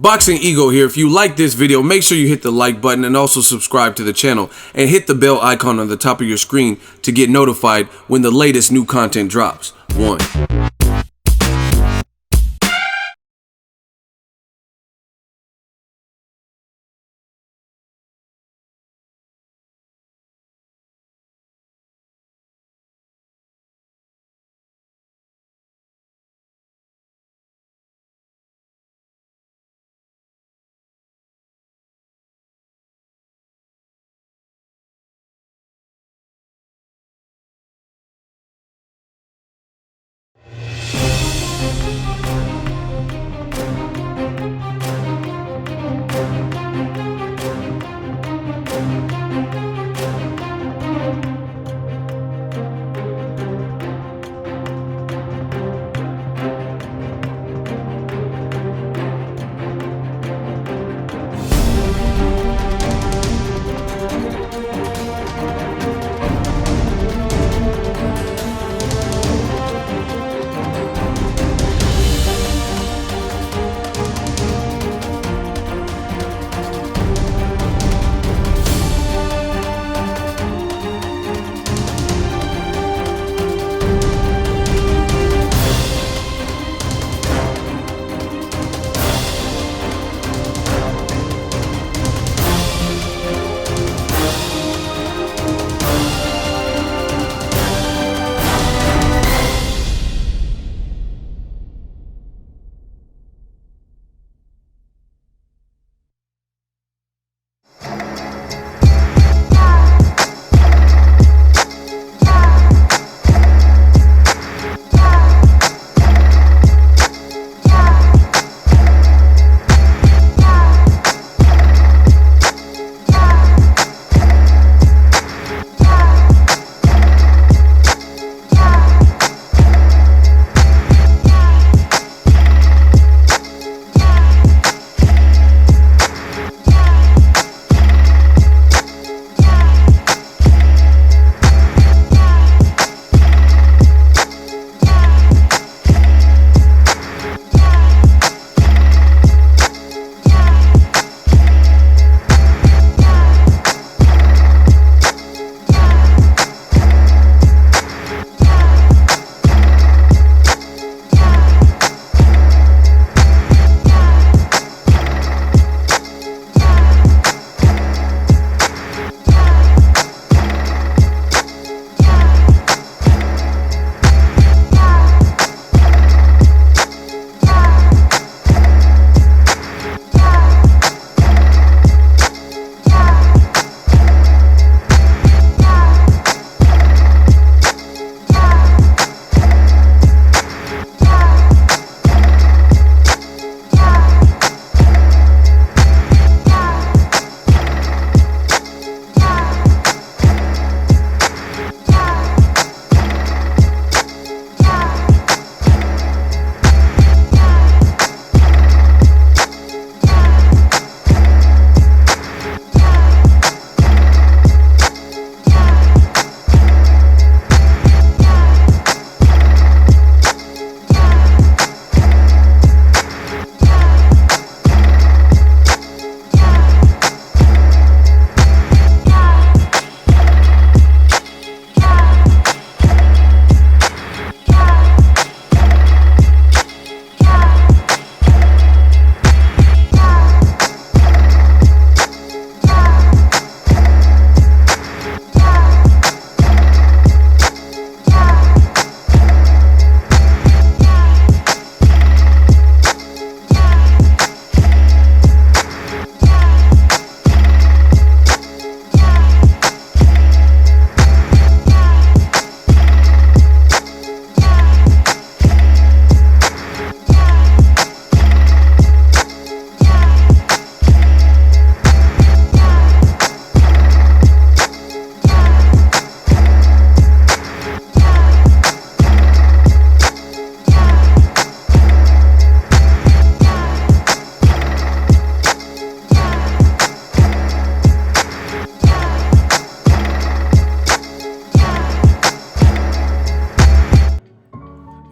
Boxingego here. If you like this video, make sure you hit the like button and also subscribe to the channel and hit the bell icon on the top of your screen to get notified when the latest new content drops. 1.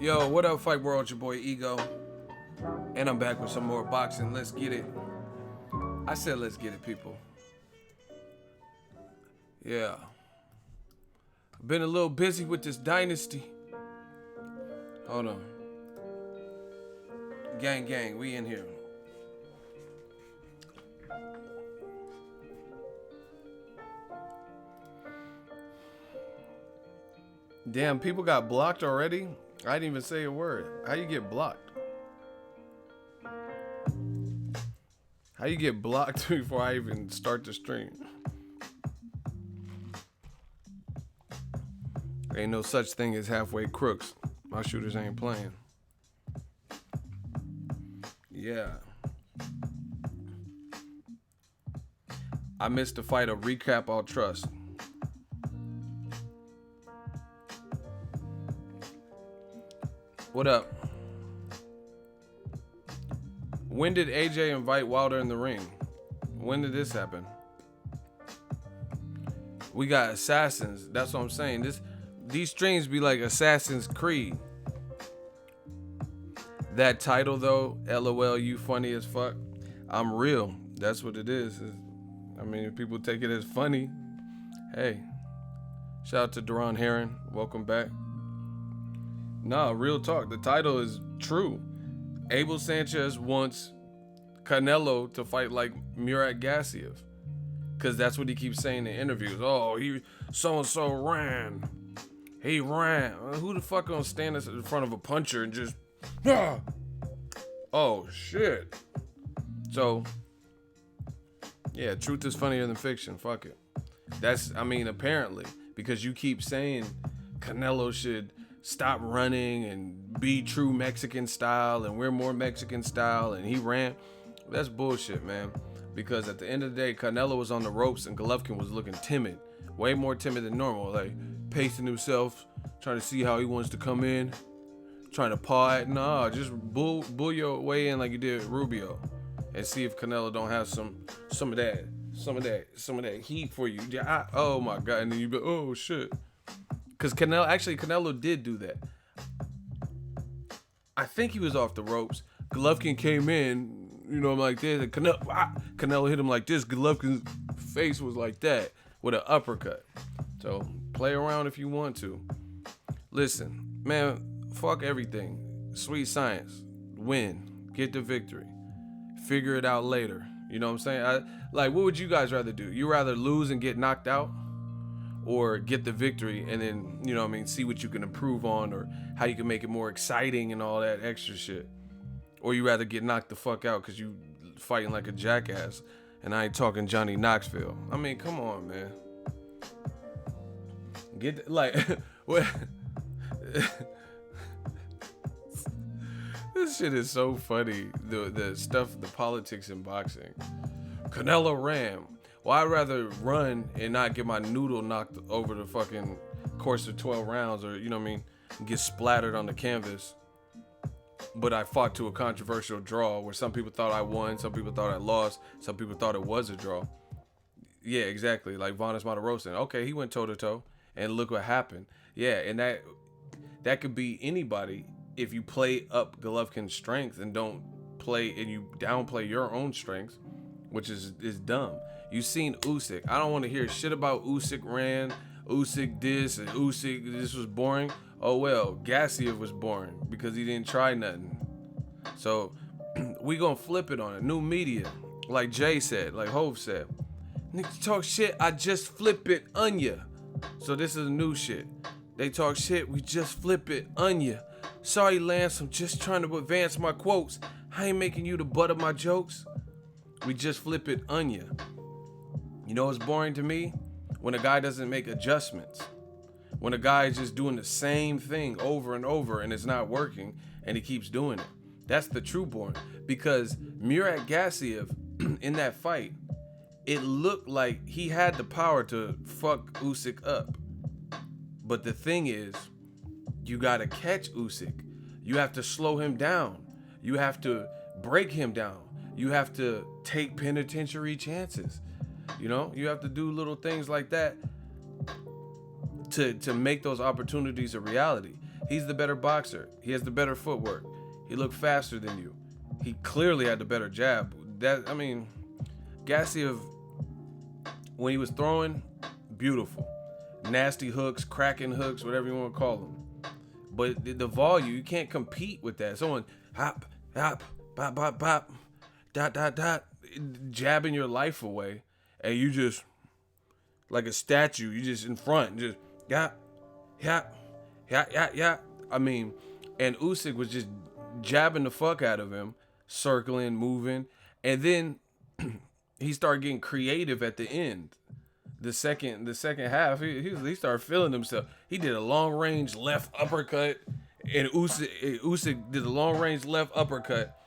Yo, what up, Fight World? Your boy Ego. And I'm back with some more boxing. Let's get it. I said let's get it, people. Yeah. I've been a little busy with this dynasty. Hold on. Gang, we in here. Damn, people got blocked already? I didn't even say a word. How you get blocked? How you get blocked before I even start the stream? Ain't no such thing as halfway crooks. My shooters ain't playing. Yeah. I missed the fight. A recap I'll trust. What up? When did AJ invite Wilder in the ring? When did this happen? We got assassins. That's what I'm saying. These streams be like Assassin's Creed. That title though, LOL, you funny as fuck. I'm real. That's what it is. I mean, if people take it as funny, hey. Shout out to Deron Heron. Welcome back. Nah, real talk. The title is true. Abel Sanchez wants Canelo to fight like Murat Gassiev. Because that's what he keeps saying in interviews. Oh, he so-and-so ran. He ran. Who the fuck gonna stand in front of a puncher and just... Ah! Oh, shit. So, yeah, truth is funnier than fiction. Fuck it. Apparently. Because you keep saying Canelo should... stop running and be true Mexican style and we're more Mexican style and he ran. That's bullshit, man. Because at the end of the day, Canelo was on the ropes and Golovkin was looking timid. Way more timid than normal. Like, pacing himself, trying to see how he wants to come in. Trying to paw it. Nah, just bull your way in like you did Rubio. And see if Canelo don't have some of that heat for you. Oh my God. And then you be, oh shit. Because Canelo did do that. I think he was off the ropes. Golovkin came in, like this. And Canelo hit him like this. Golovkin's face was like that with an uppercut. So play around if you want to. Listen, man, fuck everything. Sweet science. Win. Get the victory. Figure it out later. You know what I'm saying? What would you guys rather do? You rather lose and get knocked out? Or get the victory and then, see what you can improve on or how you can make it more exciting and all that extra shit. Or you rather get knocked the fuck out because you fighting like a jackass. And I ain't talking Johnny Knoxville. I mean, come on, man. What? This shit is so funny. The stuff, the politics in boxing. Canelo ran. Well, I'd rather run and not get my noodle knocked over the fucking course of 12 rounds or, get splattered on the canvas. But I fought to a controversial draw where some people thought I won, some people thought I lost, some people thought it was a draw. Yeah, exactly. Like Vanes Matarosen. Okay, he went toe-to-toe, and look what happened. Yeah, and that could be anybody if you play up Golovkin's strength and you downplay your own strengths, which is dumb. You seen Usyk. I don't want to hear shit about Usyk ran, Usyk this, and Usyk this was boring. Oh well, Gassiev was boring because he didn't try nothing. So we gonna flip it on it. New media, like Jay said, like Hove said. Niggas talk shit, I just flip it on ya. So this is new shit. They talk shit, we just flip it on ya. Sorry, Lance, I'm just trying to advance my quotes. I ain't making you the butt of my jokes. We just flip it on ya. You know what's boring to me? When a guy doesn't make adjustments. When a guy is just doing the same thing over and over and it's not working and he keeps doing it. That's the true boring. Because Murat Gassiev, in that fight, it looked like he had the power to fuck Usyk up. But the thing is, you gotta catch Usyk. You have to slow him down. You have to break him down. You have to take penitentiary chances. You have to do little things like that to make those opportunities a reality. He's the better boxer. He has the better footwork. He looked faster than you. He clearly had the better jab. Gassiev, when he was throwing, beautiful. Nasty hooks, cracking hooks, whatever you want to call them. But the volume, you can't compete with that. Someone hop, hop, bop, bop, bop, dot, dot, dot, jabbing your life away. And you just, like a statue, you just in front, just, yeah. And Usyk was just jabbing the fuck out of him, circling, moving. And then he started getting creative at the end. The second half, he started feeling himself. He did a long range left uppercut, and Usyk did a long range left uppercut,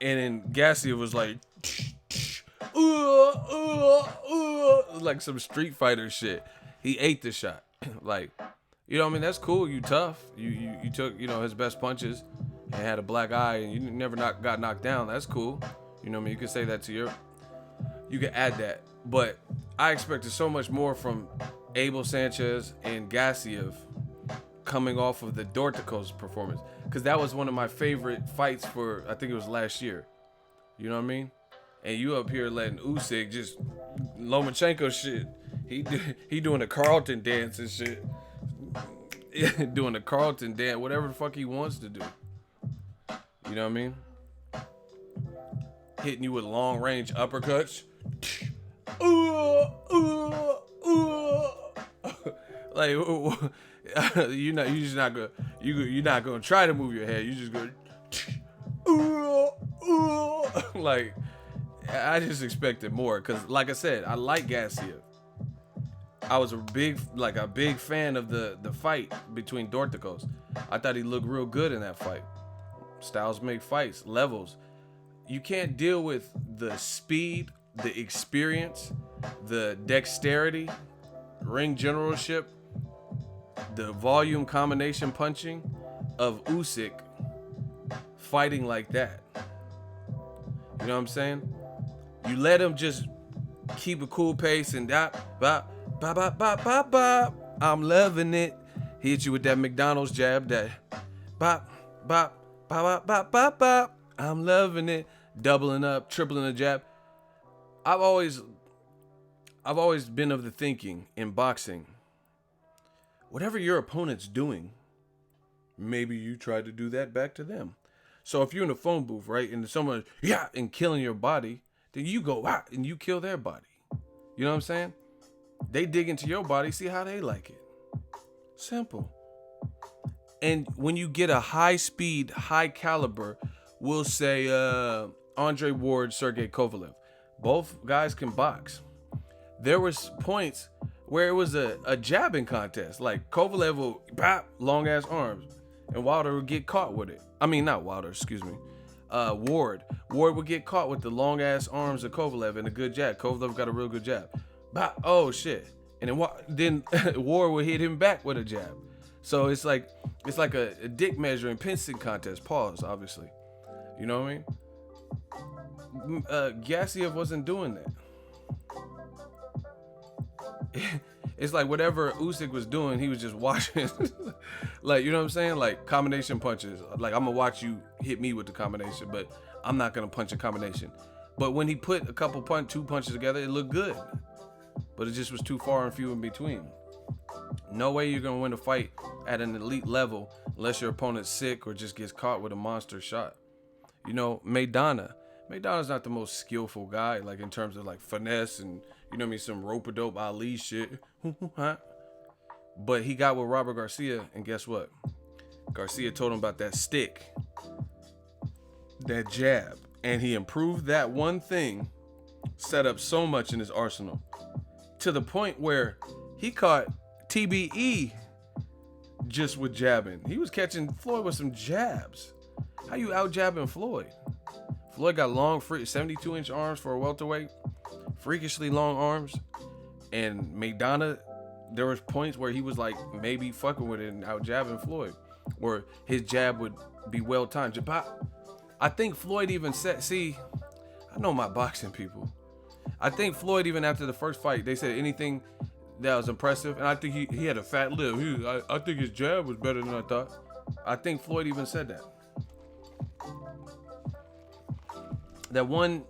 and then Gassiev was like, like some Street Fighter shit. He ate the shot. Like, you know what I mean? That's cool. You tough. You took, his best punches and had a black eye, and you never got knocked down. That's cool. You know what I mean? You can say that you can add that. But I expected so much more from Abel Sanchez and Gassiev coming off of the Dorticos performance, because that was one of my favorite fights for, I think it was last year. You know what I mean? And you up here letting Usyk just Lomachenko shit. He doing the Carlton dance and shit. Doing the Carlton dance, whatever the fuck he wants to do. You know what I mean? Hitting you with long range uppercuts. Like, you're not gonna try to move your head. You just go like, I just expected more, because like I said, I like Gassiev. I was a big fan of the fight between Dorticos. I thought he looked real good in that fight. Styles make fights, levels. You can't deal with the speed, the experience, the dexterity, ring generalship, the volume combination punching of Usyk fighting like that. You know what I'm saying? You let him just keep a cool pace and bop, bop, bop, bop, bop, bop, bop. I'm loving it. He hit you with that McDonald's jab, that bop, bop, bop, bop, bop, bop, bop. I'm loving it. Doubling up, tripling the jab. I've always been of the thinking in boxing, whatever your opponent's doing, maybe you try to do that back to them. So if you're in a phone booth, right, and someone and killing your body, then you go and you kill their body. You know what I'm saying? They dig into your body, see how they like it. Simple. And when you get a high speed, high caliber, we'll say Andre Ward, Sergey Kovalev. Both guys can box. There was points where it was a jabbing contest. Like Kovalev will bop, long ass arms, and Wilder would get caught with it. I mean, not Wilder, excuse me. Ward would get caught with the long ass arms of Kovalev and a good jab. Kovalev got a real good jab. Bop, oh shit. And then Ward would hit him back with a jab. So it's like a dick measuring pincing contest. Pause, obviously. You know what I mean? Gassiev wasn't doing that. It's like whatever Usyk was doing, he was just watching. Like, you know what I'm saying? Like combination punches. Like, I'm gonna watch you hit me with the combination, but I'm not gonna punch a combination. But when he put two punches together, it looked good. But it just was too far and few in between. No way you're gonna win a fight at an elite level unless your opponent's sick or just gets caught with a monster shot. You know, Maidana's not the most skillful guy, like in terms of like finesse and, you know what I mean, some rope-a-dope Ali shit. But he got with Robert Garcia, and guess what? Garcia told him about that stick, that jab, and he improved that one thing, set up so much in his arsenal, to the point where he caught TBE just with jabbing. He was catching Floyd with some jabs. How you out-jabbing Floyd? Floyd got long, 72-inch arms for a welterweight, freakishly long arms, and Maidana, there was points where he was like maybe fucking with it and out-jabbing Floyd, or his jab would be well-timed. I think Floyd even said, see, I know my boxing people. I think Floyd, even after the first fight, they said anything that was impressive, and I think he had a fat lip. I think his jab was better than I thought. I think Floyd even said that. that one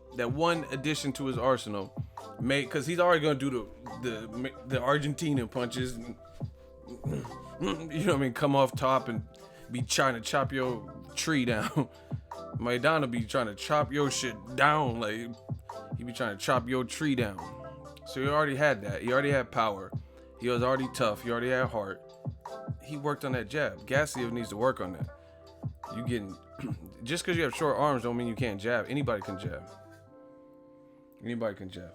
addition to his arsenal, because he's already gonna do the Argentinian punches, and, you know what I mean, come off top and be trying to chop your tree down. Maidana be trying to chop your shit down, like he be trying to chop your tree down. So he already had that. He already had power. He was already tough. He already had heart. He worked on that jab. Gassiev needs to work on that. You getting just because you have short arms don't mean you can't jab. Anybody can jab. Anybody can jab.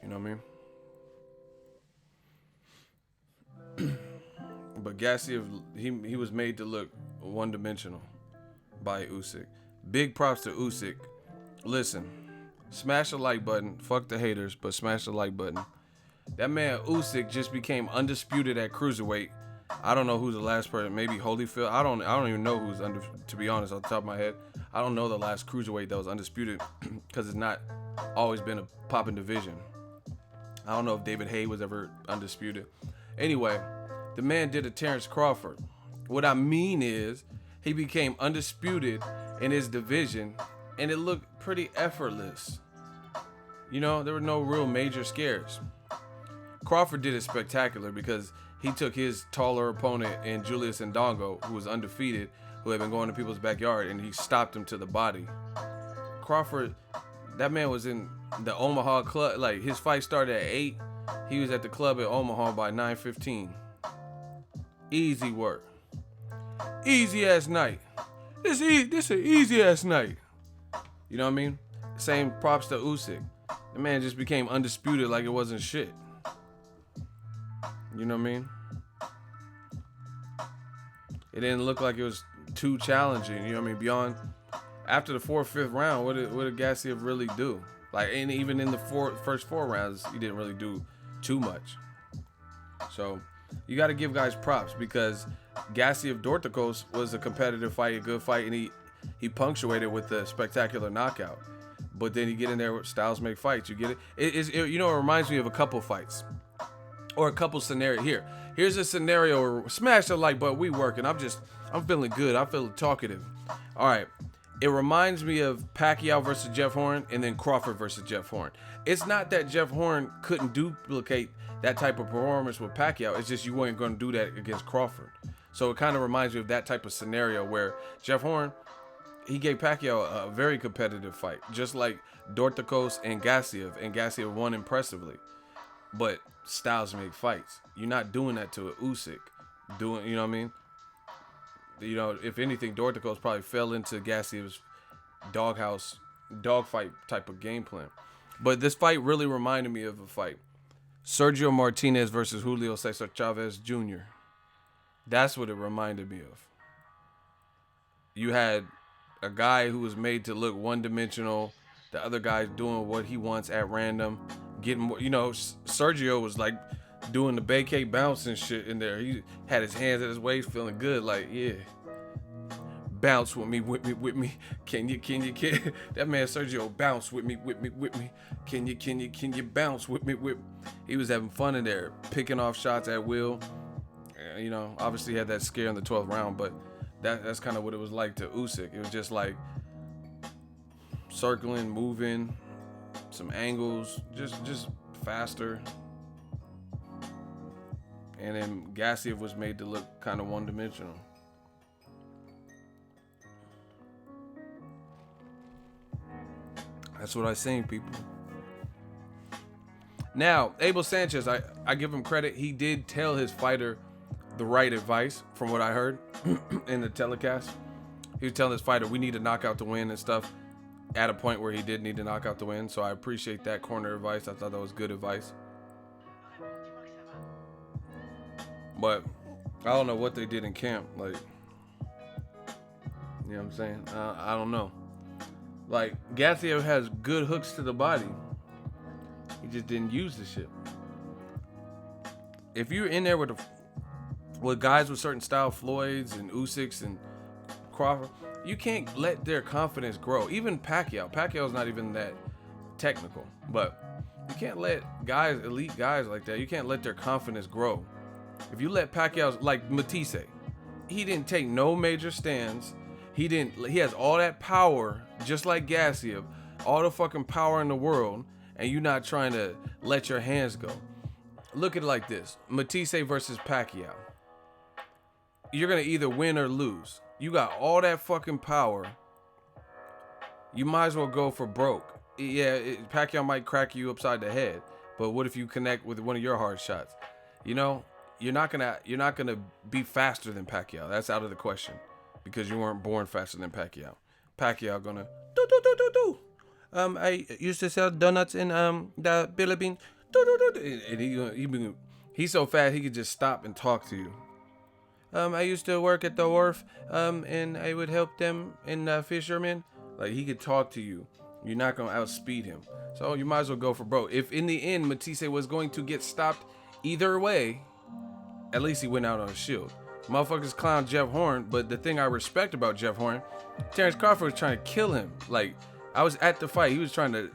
You know what I mean? But Gassiev, he was made to look one-dimensional by Usyk. Big props to Usyk. Listen, smash the like button. Fuck the haters, but smash the like button. That man Usyk just became undisputed at cruiserweight. I don't know who's the last person. Maybe Holyfield. I don't even know who's under. To be honest, off the top of my head, I don't know the last cruiserweight that was undisputed because it's not always been a popping division. I don't know if David Haye was ever undisputed. Anyway, the man did a Terrence Crawford. What I mean is he became undisputed in his division, and it looked pretty effortless. You know, there were no real major scares. Crawford did it spectacular because he took his taller opponent in Julius Ndongo, who was undefeated, who had been going to people's backyard, and he stopped him to the body. Crawford, that man was in the Omaha club. Like, his fight started at 8. He was at the club at Omaha by 9:15. Easy work. Easy ass night. This an easy ass night. You know what I mean? Same props to Usyk. The man just became undisputed like it wasn't shit. You know what I mean? It didn't look like it was too challenging. You know what I mean? Beyond, after the 4th, 5th round, what did Gassiev really do? Like, and even in the first 4 rounds, he didn't really do too much. So you got to give guys props because Gassiev Dorticos was a competitive fight, a good fight, and he punctuated with a spectacular knockout. But then you get in there with styles make fights. You get it. It reminds me of a couple fights. Or a couple scenarios. Here's a scenario where smash the like button, we working. I'm feeling good. I'm feeling talkative. All right. It reminds me of Pacquiao versus Jeff Horn and then Crawford versus Jeff Horn. It's not that Jeff Horn couldn't duplicate that type of performance with Pacquiao. It's just you weren't going to do that against Crawford. So it kind of reminds me of that type of scenario where Jeff Horn, he gave Pacquiao a very competitive fight, just like Dorticos and Gassiev won impressively. But styles make fights. You're not doing that to an Usyk. You know what I mean? You know, if anything, Dorticos probably fell into Gassiev's dogfight type of game plan. But this fight really reminded me of a fight. Sergio Martinez versus Julio Cesar Chavez Jr. That's what it reminded me of. You had a guy who was made to look one-dimensional. The other guy's doing what he wants at random. Getting more, Sergio was like doing the Bay-K bounce and shit in there. He had his hands at his waist, feeling good. Like, yeah, bounce with me. Can you? That man Sergio bounce with me. Can you bounce with me? He was having fun in there, picking off shots at will. Obviously he had that scare in the 12th round, but that's kind of what it was like to Usyk. It was just like circling, moving, some angles, just faster. And then Gassiev was made to look kind of one-dimensional. That's what I seen, people. Now, Abel Sanchez, I give him credit. He did tell his fighter the right advice, from what I heard in the telecast. He was telling his fighter, we need to knock out to win and stuff, at a point where he did need to knock out to win. So I appreciate that corner advice. I thought that was good advice. But I don't know what they did in camp. Like, you know what I'm saying? I don't know. Like, Gassiev has good hooks to the body. He just didn't use the shit. If you're in there with guys with certain style, Floyds and Usyks and Crawford, you can't let their confidence grow. Even Pacquiao's not even that technical, but you can't let elite guys like that, you can't let their confidence grow. If you let Pacquiao's, like Matisse, he didn't take no major stands. He has all that power, just like Gassiev, all the fucking power in the world, and you not trying to let your hands go. Look at it like this: Matisse versus Pacquiao. You're gonna either win or lose. You got all that fucking power. You might as well go for broke. Yeah, Pacquiao might crack you upside the head, but what if you connect with one of your hard shots? You know, you're not gonna be faster than Pacquiao. That's out of the question because you weren't born faster than Pacquiao. Pacquiao gonna do. I used to sell donuts in the Philippines. And he's so fast he could just stop and talk to you. I used to work at the wharf, and I would help them in fishermen. Like, he could talk to you. You're not gonna outspeed him. So you might as well go for broke. If in the end Matisse was going to get stopped either way, at least he went out on a shield. Motherfuckers clown Jeff Horn, but the thing I respect about Jeff Horn, Terrence Crawford was trying to kill him. Like, I was at the fight. He was trying to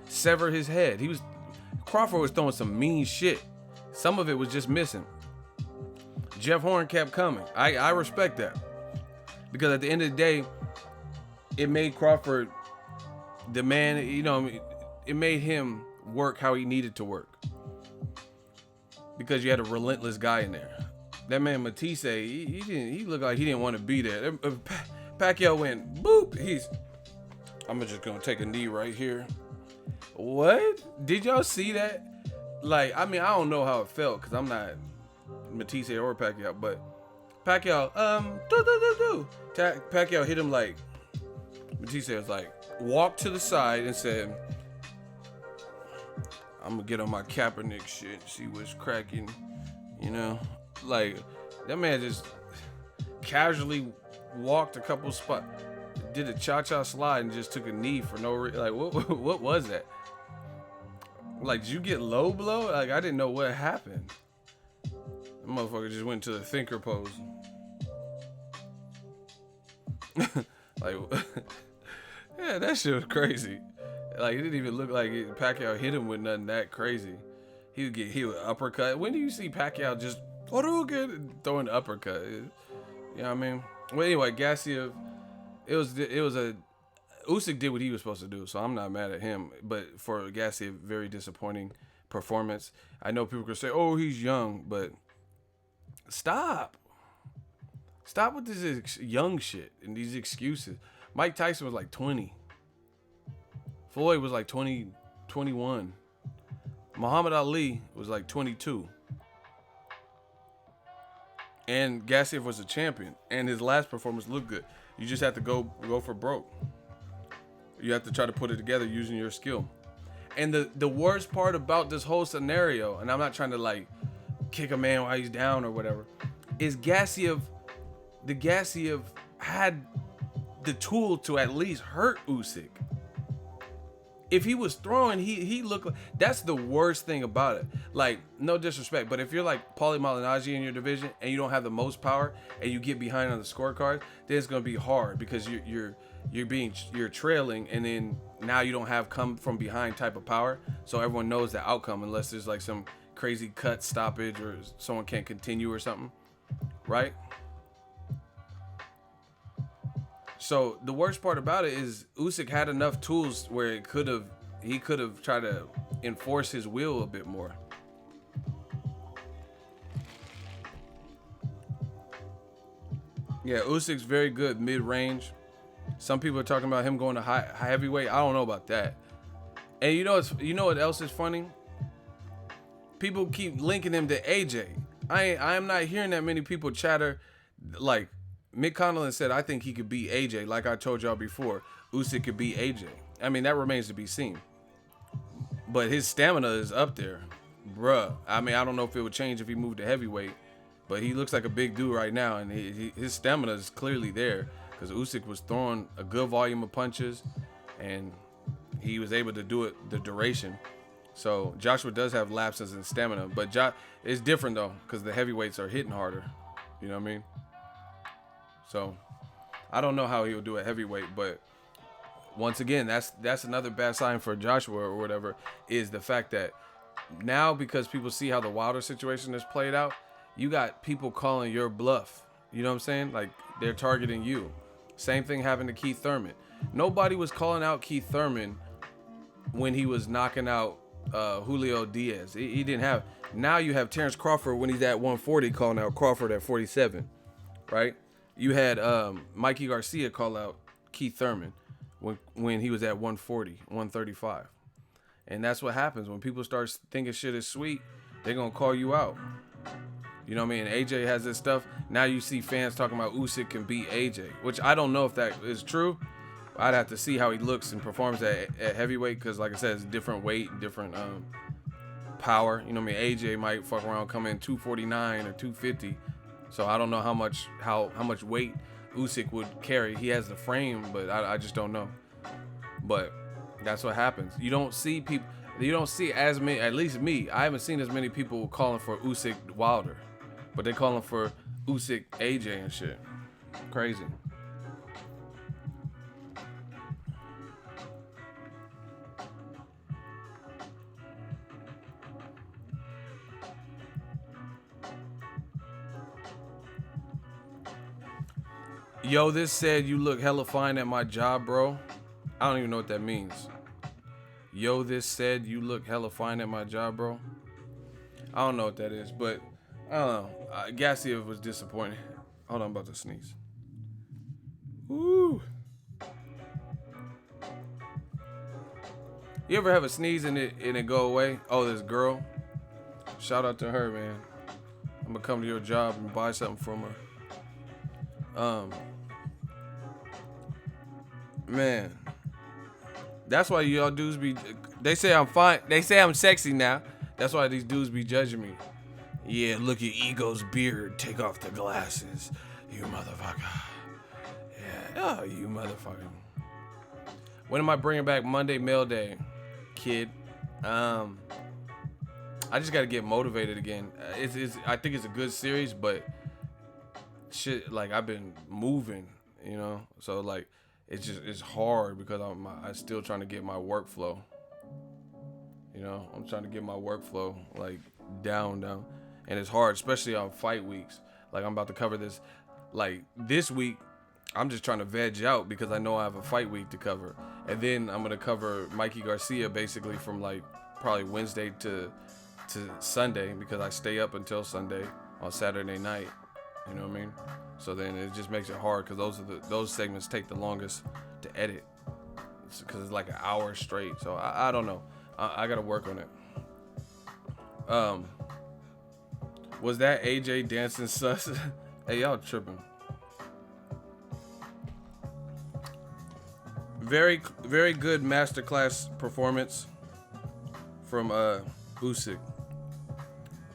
sever his head. Crawford was throwing some mean shit. Some of it was just missing. Jeff Horn kept coming. I respect that. Because at the end of the day, it made Crawford the man, you know, it made him work how he needed to work. Because you had a relentless guy in there. That man Matisse, he looked like he didn't want to be there. Pacquiao went boop. I'm just gonna take a knee right here. What? Did y'all see that? Like, I mean, I don't know how it felt because I'm not Matisse or Pacquiao, but Pacquiao, Pacquiao hit him like, Matisse was like, walked to the side and said, I'm gonna get on my Kaepernick shit, see what's cracking, you know? Like, that man just casually walked a couple spots, did a cha-cha slide and just took a knee for no reason. Like, what was that? Like, did you get low blow? Like, I didn't know what happened. The motherfucker just went to the thinker pose. Like, yeah, that shit was crazy. Like, it didn't even look like Pacquiao hit him with nothing that crazy. He would get hit with uppercut. When do you see Pacquiao just throwing the uppercut? You know what I mean? Well, anyway, Gassiev, it was a Usyk did what he was supposed to do, so I'm not mad at him. But for Gassiev, very disappointing performance. I know people could say, "Oh, he's young," but stop with this young shit and these excuses. Mike Tyson was like 20. Floyd was like 20, 21. Muhammad Ali was like 22. And Gassiev was a champion, and his last performance looked good. You just have to go for broke. You have to try to put it together using your skill. And the worst part about this whole scenario, and I'm not trying to like kick a man while he's down or whatever, is Gassiev had the tool to at least hurt Usyk. If he was throwing, he looked like, that's the worst thing about it. Like, no disrespect, but if you're like Paulie Malignaggi in your division and you don't have the most power and you get behind on the scorecard, then it's gonna be hard because you're trailing, and then now you don't have come from behind type of power, so everyone knows the outcome unless there's like some crazy cut stoppage or someone can't continue or something, right? So the worst part about it is Usyk had enough tools where he could have tried to enforce his will a bit more. Yeah, Usyk's very good mid-range. Some people are talking about him going to high heavyweight. I don't know about that. And you know what else is funny? People keep linking him to AJ. I am not hearing that many people chatter like Mick Conlon said, I think he could beat AJ. Like I told y'all before, Usyk could beat AJ. I mean, that remains to be seen. But his stamina is up there. Bruh. I mean, I don't know if it would change if he moved to heavyweight. But he looks like a big dude right now. And his stamina is clearly there. Because Usyk was throwing a good volume of punches. And he was able to do it the duration. So Joshua does have lapses in stamina. But it's different, though. Because the heavyweights are hitting harder. You know what I mean? So, I don't know how he'll do a heavyweight, but once again, that's another bad sign for Joshua or whatever, is the fact that now, because people see how the Wilder situation is played out, you got people calling your bluff. You know what I'm saying? Like, they're targeting you. Same thing happened to Keith Thurman. Nobody was calling out Keith Thurman when he was knocking out Julio Diaz. He didn't have. Now you have Terrence Crawford when he's at 140 calling out Crawford at 47, right? You had Mikey Garcia call out Keith Thurman when he was at 140, 135. And that's what happens when people start thinking shit is sweet. They're gonna call you out. You know what I mean? AJ has this stuff. Now you see fans talking about Usyk can beat AJ, which I don't know if that is true. I'd have to see how he looks and performs at heavyweight because, like I said, it's different weight, different power. You know what I mean? AJ might fuck around, come in 249 or 250. So I don't know how much weight Usyk would carry. He has the frame, but I just don't know. But that's what happens. You don't see people. You don't see as many. At least me, I haven't seen as many people calling for Usyk Wilder, but they calling for Usyk AJ and shit. Crazy. Yo, this said you look hella fine at my job, bro. I don't even know what that means. Yo, this said you look hella fine at my job, bro. I don't know what that is, but I don't know. Gassiev was disappointed. Hold on, I'm about to sneeze. Woo. You ever have a sneeze and it go away? Oh, this girl. Shout out to her, man. I'm gonna come to your job and buy something from her. Man, that's why y'all dudes be. They say I'm fine. They say I'm sexy now. That's why these dudes be judging me. Yeah, look at Ego's beard. Take off the glasses, you motherfucker. Yeah, oh, you motherfucker. When am I bringing back Monday Mail Day, kid? I just gotta get motivated again. I think it's a good series, but shit, like I've been moving, you know. So like. It's hard because I'm still trying to get my workflow. You know, I'm trying to get my workflow like down, and it's hard, especially on fight weeks. Like I'm about to cover this, like this week, I'm just trying to veg out because I know I have a fight week to cover, and then I'm gonna cover Mikey Garcia basically from like probably Wednesday to Sunday because I stay up until Sunday on Saturday night. You know what I mean? So then it just makes it hard because those segments take the longest to edit because it's like an hour straight. So I don't know. I gotta work on it. Was that AJ dancing sus? Hey, y'all tripping. Very good masterclass performance from Usyk.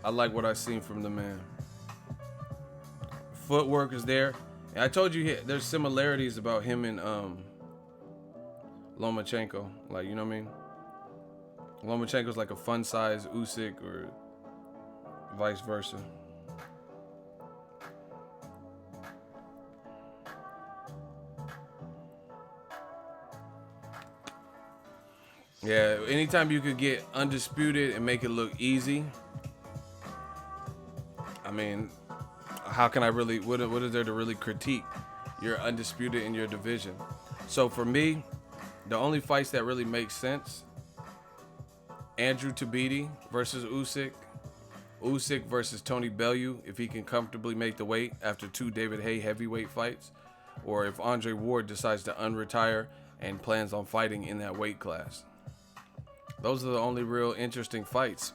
I like what I seen from the man. Footwork is there. And I told you there's similarities about him and Lomachenko. Like, you know what I mean? Lomachenko's like a fun size Usyk or vice versa. Yeah, anytime you could get undisputed and make it look easy, I mean, how can I really, what is there to really critique? You're undisputed in your division. So for me, the only fights that really make sense, Andrew Tabiti versus Usyk, Usyk versus Tony Bellew, if he can comfortably make the weight after 2 David Haye heavyweight fights, or if Andre Ward decides to unretire and plans on fighting in that weight class. Those are the only real interesting fights.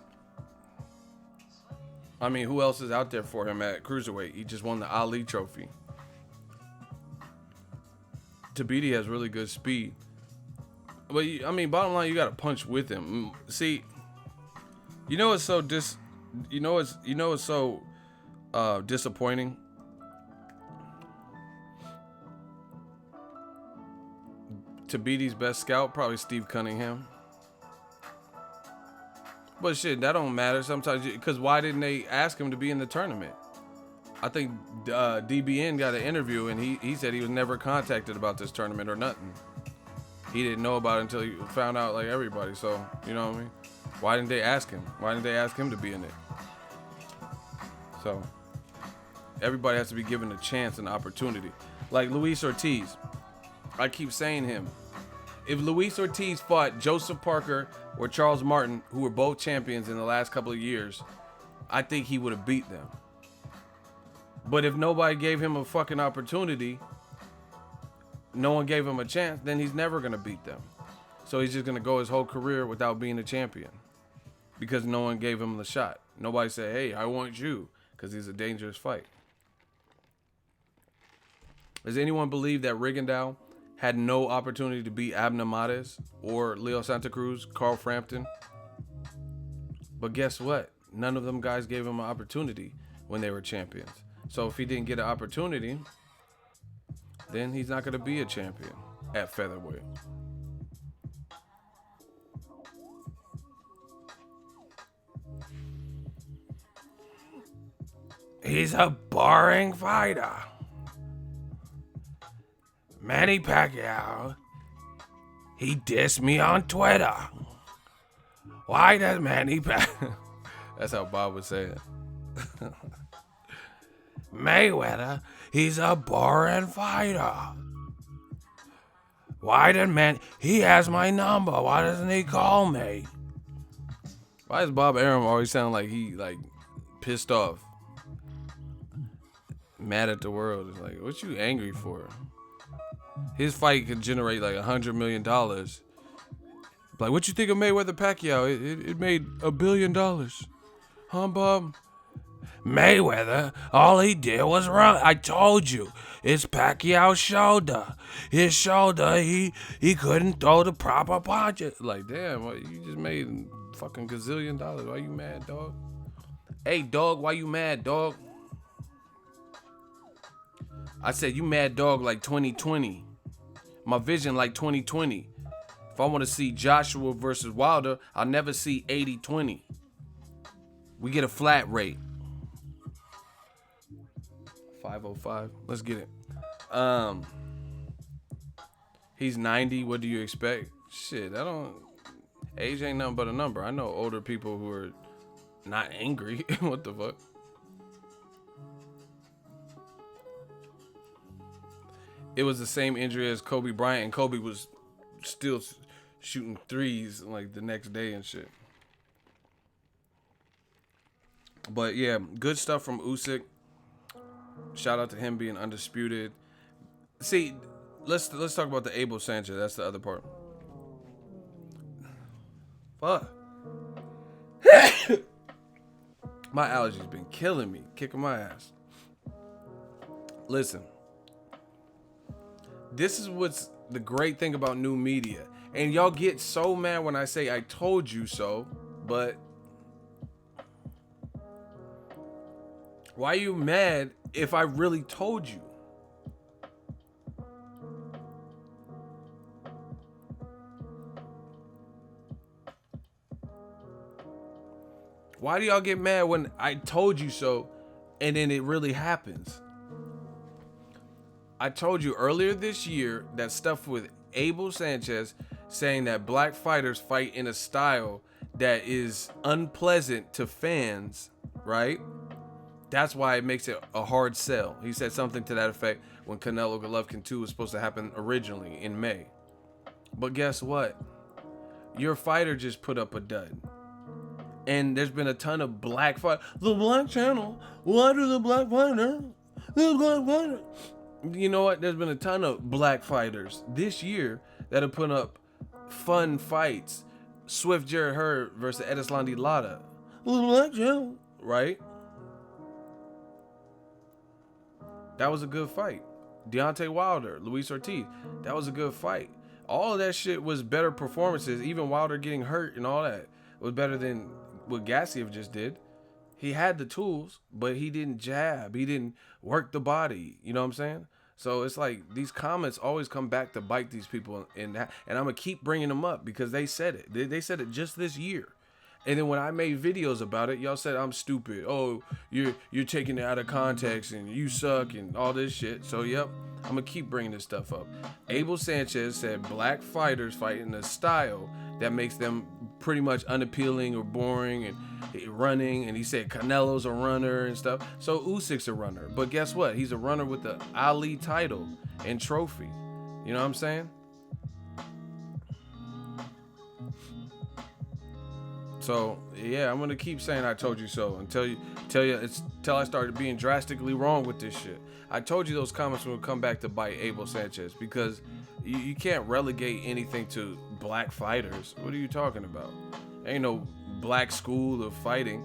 I mean, who else is out there for him at cruiserweight? He just won the Ali trophy. Tabiti has really good speed. But, I mean, bottom line, you got to punch with him. See, you know what's so disappointing? Tabiti's best scout, probably Steve Cunningham. But shit, that don't matter sometimes, because why didn't they ask him to be in the tournament? I think DBN got an interview and he said he was never contacted about this tournament or nothing. He didn't know about it until he found out like everybody. So, you know what I mean? Why didn't they ask him? Why didn't they ask him to be in it? So, everybody has to be given a chance and opportunity. Like Luis Ortiz. I keep saying him. If Luis Ortiz fought Joseph Parker or Charles Martin, who were both champions in the last couple of years, I think he would have beat them. But if nobody gave him a fucking opportunity, no one gave him a chance, then he's never going to beat them. So he's just going to go his whole career without being a champion because no one gave him the shot. Nobody said, hey, I want you, because he's a dangerous fight. Does anyone believe that Rigondeaux had no opportunity to beat Abner Mares or Leo Santa Cruz, Carl Frampton? But guess what? None of them guys gave him an opportunity when they were champions. So if he didn't get an opportunity, then he's not going to be a champion at featherweight. He's a boring fighter. Manny Pacquiao, he dissed me on Twitter. Why does Manny Pacquiao... That's how Bob would say it. Mayweather, he's a boring fighter. Why did man... He has my number. Why doesn't he call me? Why does Bob Arum always sound like he, like, pissed off? Mad at the world. It's like, what you angry for? His fight could generate like $100 million. Like, what you think of Mayweather Pacquiao? It made $1 billion. Huh, Bob? Mayweather, all he did was run. I told you, it's Pacquiao's shoulder. His shoulder, he couldn't throw the proper punch. Like, damn, you just made fucking gazillion dollars. Why you mad, dog? Hey, dog, why you mad, dog? I said, you mad, dog, like 2020. My vision like 2020. If I want to see Joshua versus Wilder, I'll never see 80-20. We get a flat rate. 505. Let's get it. He's 90. What do you expect? Shit, age ain't nothing but a number. I know older people who are not angry. What the fuck? It was the same injury as Kobe Bryant, and Kobe was still shooting threes like the next day and shit. But yeah, good stuff from Usyk. Shout out to him being undisputed. See, let's talk about the Abel Sanchez. That's the other part. Fuck. My allergies been killing me, kicking my ass. Listen. This is what's the great thing about new media. And y'all get so mad when I say I told you so, but why are you mad if I really told you? Why do y'all get mad when I told you so and then it really happens? I told you earlier this year that stuff with Abel Sanchez saying that black fighters fight in a style that is unpleasant to fans, right? That's why it makes it a hard sell. He said something to that effect when Canelo Golovkin 2 was supposed to happen originally in May. But guess what? Your fighter just put up a dud. And there's been a ton of black fighters. The black channel. Why do the black fighter? The black fighter. You know what? There's been a ton of black fighters this year that have put up fun fights. Swift Jared Hurd versus Edeslandi Lara. Black channel. Right? That was a good fight. Deontay Wilder, Luis Ortiz. That was a good fight. All of that shit was better performances. Even Wilder getting hurt and all that was better than what Gassiev just did. He had the tools, but he didn't jab. He didn't work the body. You know what I'm saying? So it's like these comments always come back to bite these people. And I'm going to keep bringing them up because they said it. They said it just this year. And then when I made videos about it, y'all said I'm stupid. Oh, you're taking it out of context and you suck and all this shit. So, yep, I'm going to keep bringing this stuff up. Abel Sanchez said black fighters fight in a style that makes them pretty much unappealing or boring and running. And he said Canelo's a runner and stuff. So Usyk's a runner. But guess what? He's a runner with the Ali title and trophy. You know what I'm saying? So yeah, I'm gonna keep saying I told you so until I started being drastically wrong with this shit. I told you those comments would come back to bite Abel Sanchez because you can't relegate anything to black fighters. What are you talking about? Ain't no black school of fighting.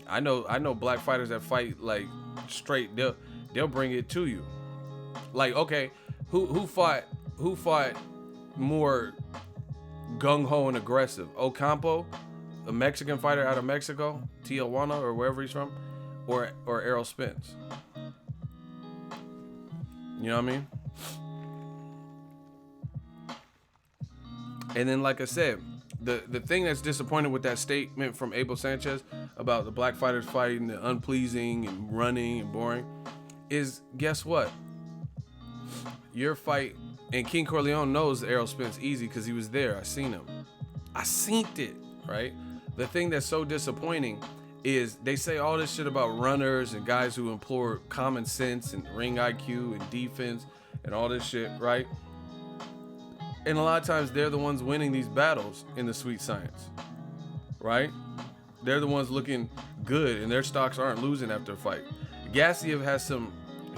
I know black fighters that fight like straight. They'll bring it to you. Like, okay, who fought more gung ho and aggressive? Ocampo, a Mexican fighter out of Mexico, Tijuana or wherever he's from, or Errol Spence. You know what I mean? And then, like I said, the thing that's disappointing with that statement from Abel Sanchez about the black fighters fighting the unpleasing and running and boring is, guess what? Your fight, and King Corleone knows Errol Spence easy because he was there. I seen him. I seen it, right? The thing that's so disappointing is they say all this shit about runners and guys who employ common sense and ring IQ and defense and all this shit, right? And a lot of times they're the ones winning these battles in the sweet science, right? They're the ones looking good and their stocks aren't losing after a fight. Gassiev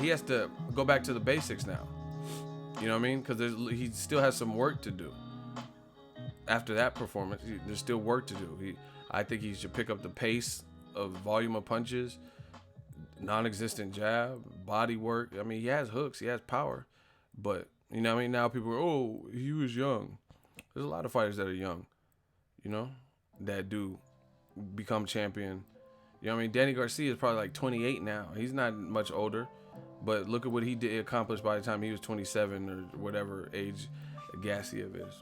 he has to go back to the basics now. You know what I mean? Because he still has some work to do. After that performance, there's still work to do. I think he should pick up the pace of volume of punches, non-existent jab, body work. I mean, he has hooks, he has power, but you know what I mean? Now people are, oh, he was young. There's a lot of fighters that are young, you know, that do become champion. You know what I mean? Danny Garcia is probably like 28 now. He's not much older, but look at what he did accomplish by the time he was 27 or whatever age Gassiev is.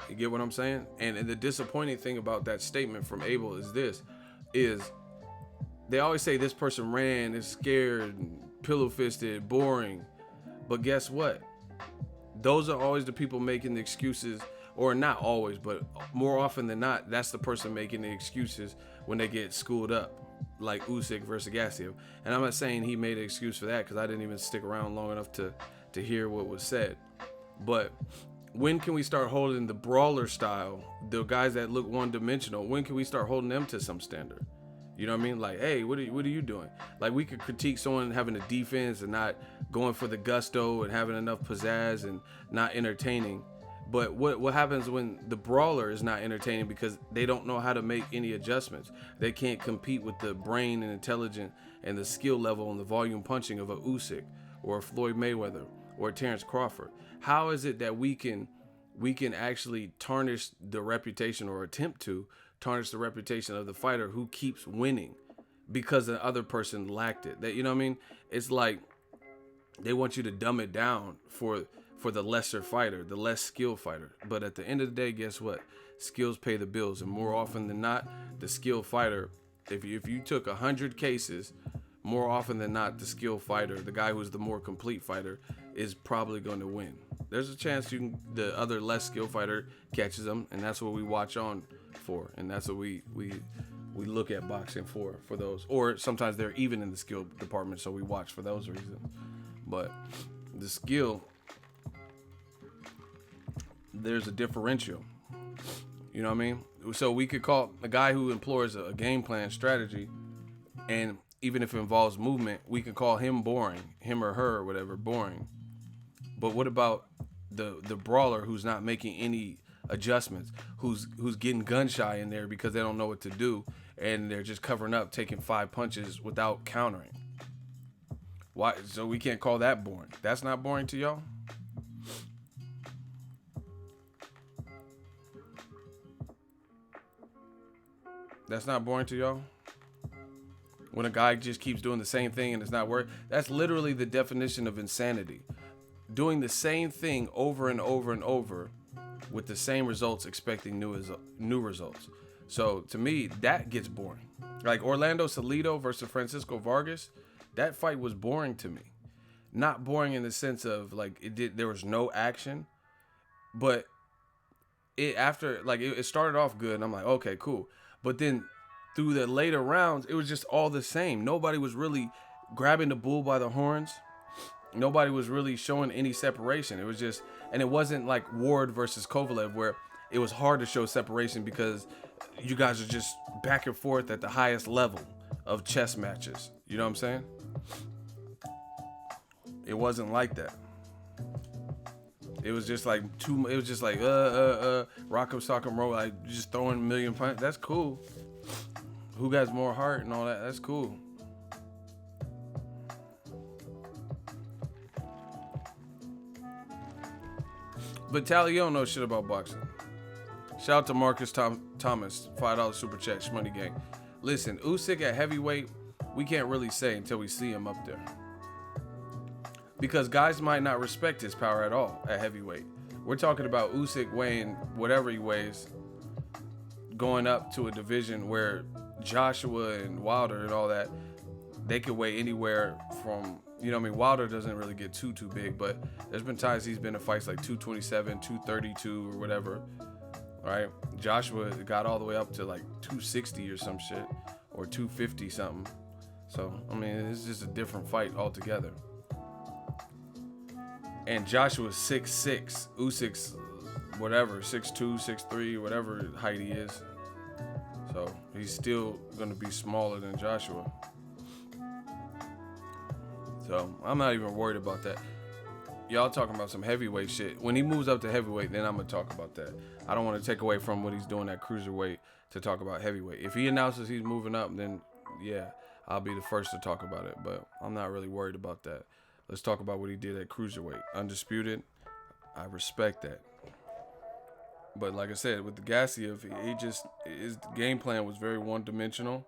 You get what I'm saying? And the disappointing thing about that statement from Abel is they always say this person ran, is scared, pillow-fisted, boring. But guess what? Those are always the people making the excuses, or not always, but more often than not, that's the person making the excuses when they get schooled up, like Usyk versus Gassiev. And I'm not saying he made an excuse for that because I didn't even stick around long enough to hear what was said. But when can we start holding the brawler style, the guys that look one-dimensional, when can we start holding them to some standard? You know what I mean? Like, hey, what are you doing? Like, we could critique someone having a defense and not going for the gusto and having enough pizzazz and not entertaining. But what happens when the brawler is not entertaining because they don't know how to make any adjustments? They can't compete with the brain and intelligence and the skill level and the volume punching of a Usyk or a Floyd Mayweather or Terrence Crawford. How is it that we can actually tarnish the reputation, or attempt to tarnish the reputation of the fighter who keeps winning because the other person lacked it? That, you know what I mean? It's like they want you to dumb it down for the lesser fighter, the less skilled fighter. But at the end of the day, guess what? Skills pay the bills, and more often than not, the skilled fighter, if you took 100 cases, more often than not, the skilled fighter, the guy who's the more complete fighter, is probably going to win. There's a chance the other less skilled fighter catches them, and that's what we watch on for, and that's what we look at boxing for those. Or sometimes they're even in the skill department, so we watch for those reasons. But the skill, there's a differential. You know what I mean? So we could call a guy who employs a game plan strategy, and even if it involves movement, we can call him boring, him or her or whatever, boring. But what about the brawler who's not making any adjustments, who's getting gun shy in there because they don't know what to do, and they're just covering up, taking 5 punches without countering? Why? So we can't call that boring. That's not boring to y'all? That's not boring to y'all? When a guy just keeps doing the same thing and it's not working? That's literally the definition of insanity. Doing the same thing over and over and over with the same results, expecting new results. So to me, that gets boring. Like Orlando Salido versus Francisco Vargas, that fight was boring to me. Not boring in the sense of like there was no action, but after like it started off good, and I'm like, okay, cool. But then through the later rounds, it was just all the same. Nobody was really grabbing the bull by the horns. Nobody was really showing any separation. It was just, and it wasn't like Ward versus Kovalev where it was hard to show separation because you guys are just back and forth at the highest level of chess matches. You know what I'm saying? It wasn't like that. It was just like it was just like rock'em sock'em roll, like just throwing a million punches. That's cool. Who got more heart and all that? That's cool. But Tally, you don't know shit about boxing. Shout out to Marcus Thomas, $5 super chat, Shmoney Gang. Listen, Usyk at heavyweight, we can't really say until we see him up there. Because guys might not respect his power at all at heavyweight. We're talking about Usyk weighing whatever he weighs, going up to a division where Joshua and Wilder and all that, they could weigh anywhere from, you know what I mean? Wilder doesn't really get too big, but there's been times he's been in fights like 227, 232 or whatever, right? Joshua got all the way up to like 260 or some shit, or 250 something. So, I mean, it's just a different fight altogether. And Joshua's 6'6", Usyk's whatever, 6'2", 6'3", whatever height he is. So he's still gonna be smaller than Joshua. So I'm not even worried about that. Y'all talking about some heavyweight shit. When he moves up to heavyweight, then I'm gonna talk about that. I don't want to take away from what he's doing at cruiserweight to talk about heavyweight. If he announces he's moving up, then yeah, I'll be the first to talk about it. But I'm not really worried about that. Let's talk about what he did at cruiserweight. Undisputed, I respect that. But like I said, with the Gassiev, his game plan was very one-dimensional.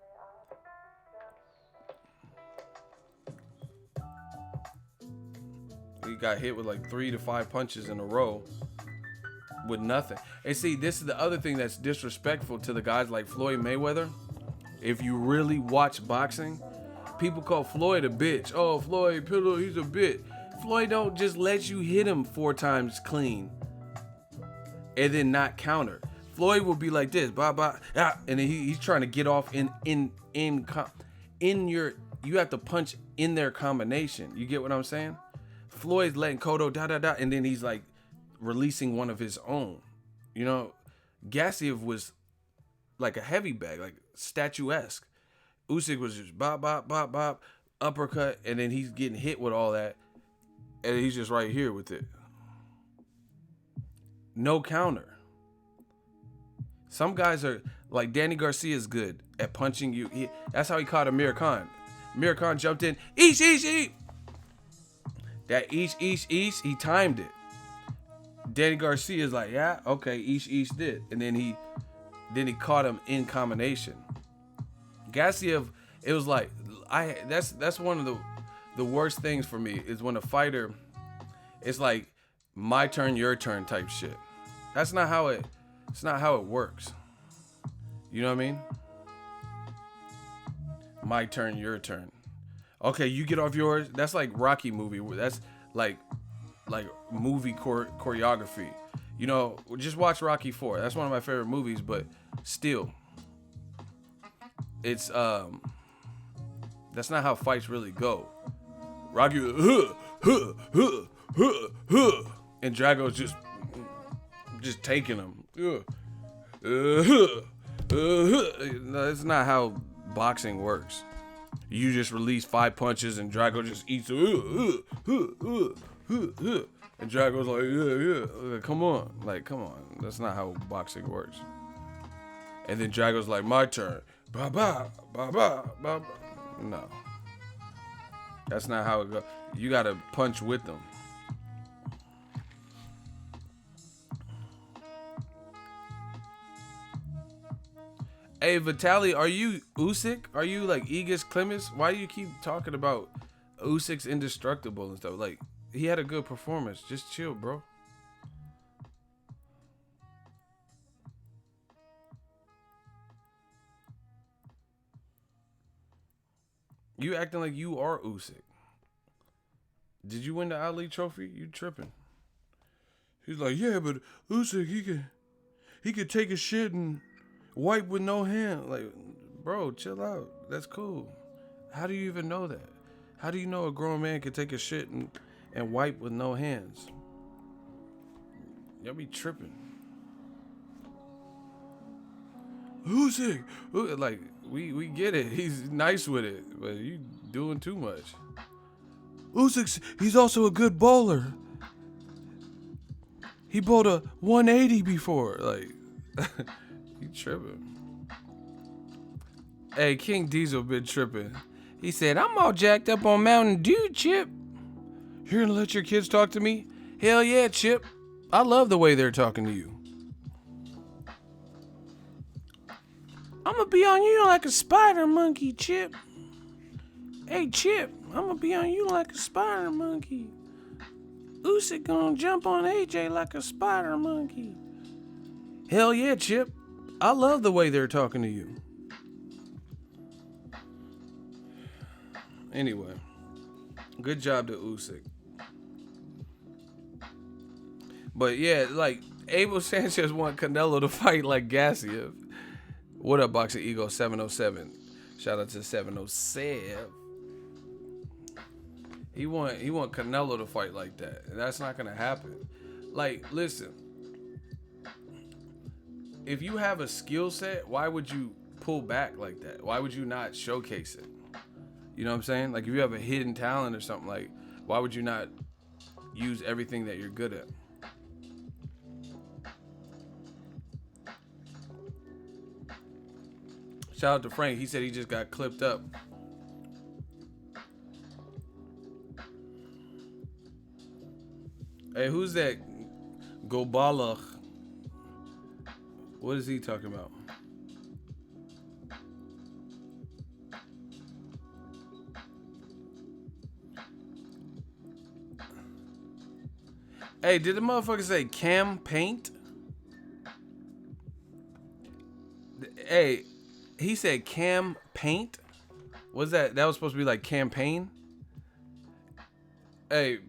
He got hit with like 3 to 5 punches in a row with nothing. And see, this is the other thing that's disrespectful to the guys like Floyd Mayweather. If you really watch boxing, people call Floyd a bitch. Oh, Floyd, Pillow, he's a bitch. Floyd don't just let you hit him 4 times clean and then not counter. Floyd will be like this, blah, blah, ah, and then he's trying to get off in your, you have to punch in their combination. You get what I'm saying? Floyd's letting Cotto and then he's like releasing one of his own. You know, Gassiev was like a heavy bag, like statuesque. Usyk was just bop, bop, bop, bop, uppercut, and then he's getting hit with all that, and he's just right here with it. No counter. Some guys are, like Danny Garcia is good at punching you. That's how he caught Amir Khan. Amir Khan jumped in, eesh, eesh, eesh. That eesh, eesh, eesh, he timed it. Danny Garcia is like, yeah, okay, eesh, eesh did. And then he caught him in combination. Gassiev, it was like, that's one of the worst things for me is when a fighter, it's like my turn, your turn type shit. It's not how it works. You know what I mean? My turn, your turn. Okay, you get off yours. That's like Rocky movie. That's like movie choreography. You know, just watch Rocky 4. That's one of my favorite movies, but still, it's that's not how fights really go. Rocky, and Drago's just taking him. No, it's not how boxing works. You just release 5 punches and Drago just eats it. And Drago's like, yeah. Come on. That's not how boxing works. And then Drago's like, my turn. Ba ba ba ba ba. No. That's not how it goes. You gotta punch with them. Hey, Vitaly, are you Usyk? Are you like Igis Clemens? Why do you keep talking about Usyk's indestructible and stuff? Like, he had a good performance. Just chill, bro. You acting like you are Usyk. Did you win the Ali trophy? You tripping. He's like, yeah, but Usyk, he could take a shit and wipe with no hand. Like, bro, chill out. That's cool. How do you even know that? How do you know a grown man could take a shit and wipe with no hands? Y'all be tripping. Usyk, like we get it. He's nice with it, but you doing too much. Usyk's, he's also a good bowler. He bowled a 180 before. Like, you tripping. Hey, King Diesel been tripping. He said, I'm all jacked up on Mountain Dew, Chip. You're gonna let your kids talk to me? Hell yeah, Chip. I love the way they're talking to you. I'm gonna be on you like a spider monkey, Chip. Hey, Chip, I'm gonna be on you like a spider monkey. Usyk gonna jump on AJ like a spider monkey. Hell yeah, Chip. I love the way they're talking to you. Anyway, good job to Usyk. But yeah, like, Abel Sanchez want Canelo to fight like Gassiev. What up, Boxingego 707? Shout out to 707. He want Canelo to fight like that. And that's not gonna happen. Like, listen. If you have a skill set, why would you pull back like that? Why would you not showcase it? You know what I'm saying? Like, if you have a hidden talent or something, like, why would you not use everything that you're good at? Shout out to Frank. He said he just got clipped up. Hey, who's that? Gobalach. What is he talking about? Hey, did the motherfucker say Cam Paint? Hey, he said Cam Paint? Was that was supposed to be like campaign? Hey,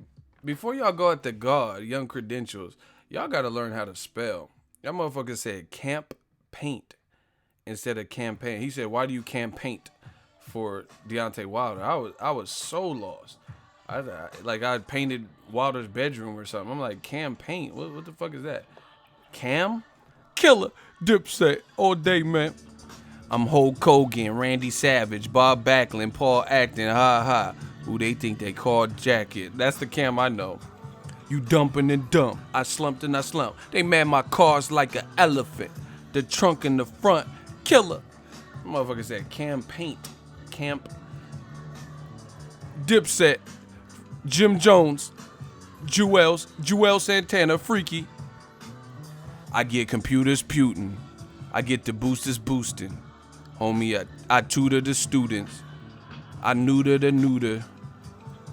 before y'all go at the God, Young Credentials, y'all gotta learn how to spell. That motherfucker said Camp Paint instead of campaign. He said, why do you campaign for Deontay Wilder? I was so lost. I painted Wilder's bedroom or something. I'm like, campaign? What the fuck is that? Cam? Killer. Dipset. All day, man. I'm Hulk Hogan, Randy Savage, Bob Backlund, Paul Acton, ha ha. Who they think they called Jacket. That's the Cam I know. You dumping and dump. I slumped and I slumped. They mad my car's like an elephant. The trunk in the front. Killer. Motherfucker said Cam Paint. Camp. Dipset. Jim Jones. Joel Santana. Freaky. I get computers putin'. I get the boosters boosting. Homie, I tutor the students. I neuter the neuter.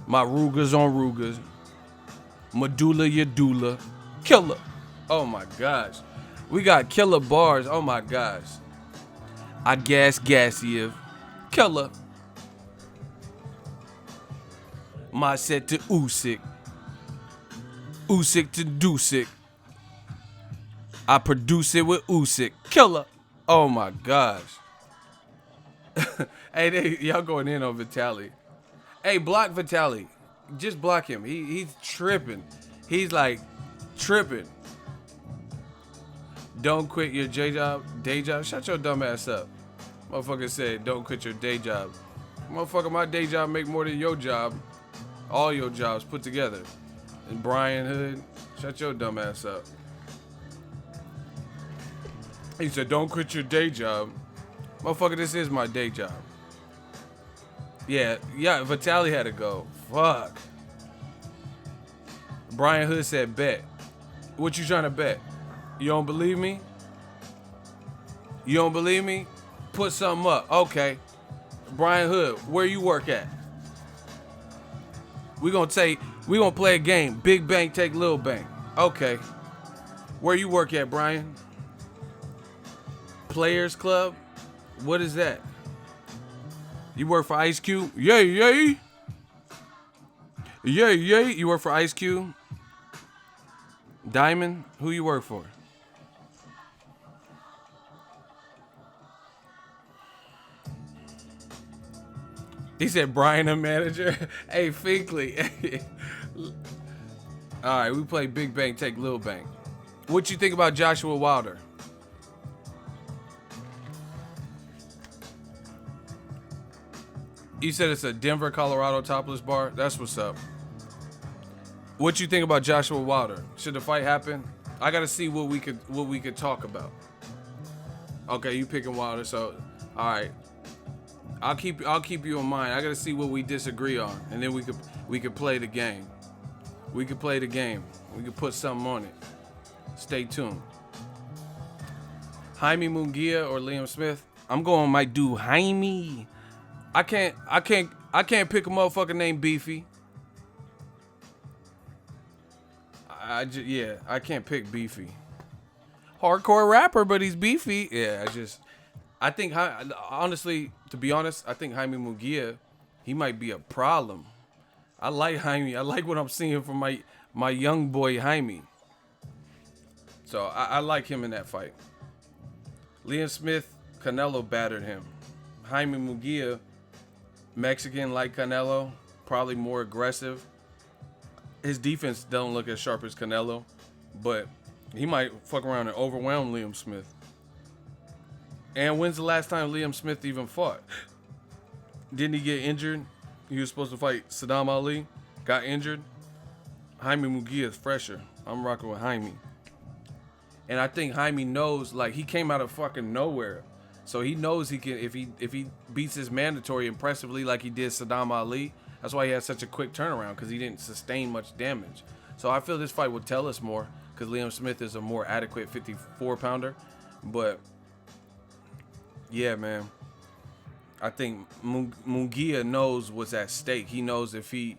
My Rugers on Rugers. Medulla Yadula. Killer. Oh my gosh. We got killer bars. Oh my gosh. I gas Gassiev. Killer. My set to Usyk. Usyk to Dusyk. I produce it with Usyk. Killer. Oh my gosh. Hey, y'all going in on Vitaly. Hey, block Vitaly. Just block him. He's tripping. He's like tripping. Don't quit your day job. Shut your dumb ass up. Motherfucker said, don't quit your day job. Motherfucker, my day job make more than your job. All your jobs put together. And Brian Hood, shut your dumb ass up. He said, don't quit your day job. Motherfucker, this is my day job. Yeah, Vitaly had to go. Fuck. Brian Hood said, bet. What you trying to bet? You don't believe me? You don't believe me? Put something up. Okay. Brian Hood, where you work at? We gonna play a game. Big bank take little bank. Okay. Where you work at, Brian? Players Club? What is that? You work for Ice Cube? Yay, yay. Yay, yay. You work for Ice Cube? Diamond? Who you work for? He said Brian, a manager. Hey, Finkley. All right, we play Big Bang, take Lil Bang. What you think about Joshua Wilder? You said it's a Denver, Colorado topless bar. That's what's up. What you think about Joshua Wilder? Should the fight happen? I gotta see what we could talk about. Okay, you picking Wilder, so all right. I'll keep you in mind. I gotta see what we disagree on, and then we could play the game. We could play the game. We could put something on it. Stay tuned. Jaime Munguia or Liam Smith? I'm going my dude Jaime. I can't pick a motherfucker named Beefy. I can't pick Beefy. Hardcore rapper, but he's beefy. Yeah, I think honestly, to be honest, I think Jaime Munguia, he might be a problem. I like Jaime. I like what I'm seeing from my young boy Jaime. So I like him in that fight. Liam Smith, Canelo battered him. Jaime Munguia, Mexican like Canelo, probably more aggressive. His defense don't look as sharp as Canelo, but he might fuck around and overwhelm Liam Smith. And when's the last time Liam Smith even fought? Didn't he get injured? He was supposed to fight Saddam Ali, got injured. Jaime Munguia is fresher. I'm rocking with Jaime. And I think Jaime knows, like, he came out of fucking nowhere. So he knows he can, if he beats his mandatory impressively like he did Saddam Ali, that's why he had such a quick turnaround, because he didn't sustain much damage. So I feel this fight will tell us more, because Liam Smith is a more adequate 54-pounder. But, yeah, man. I think Munguia knows what's at stake. He knows he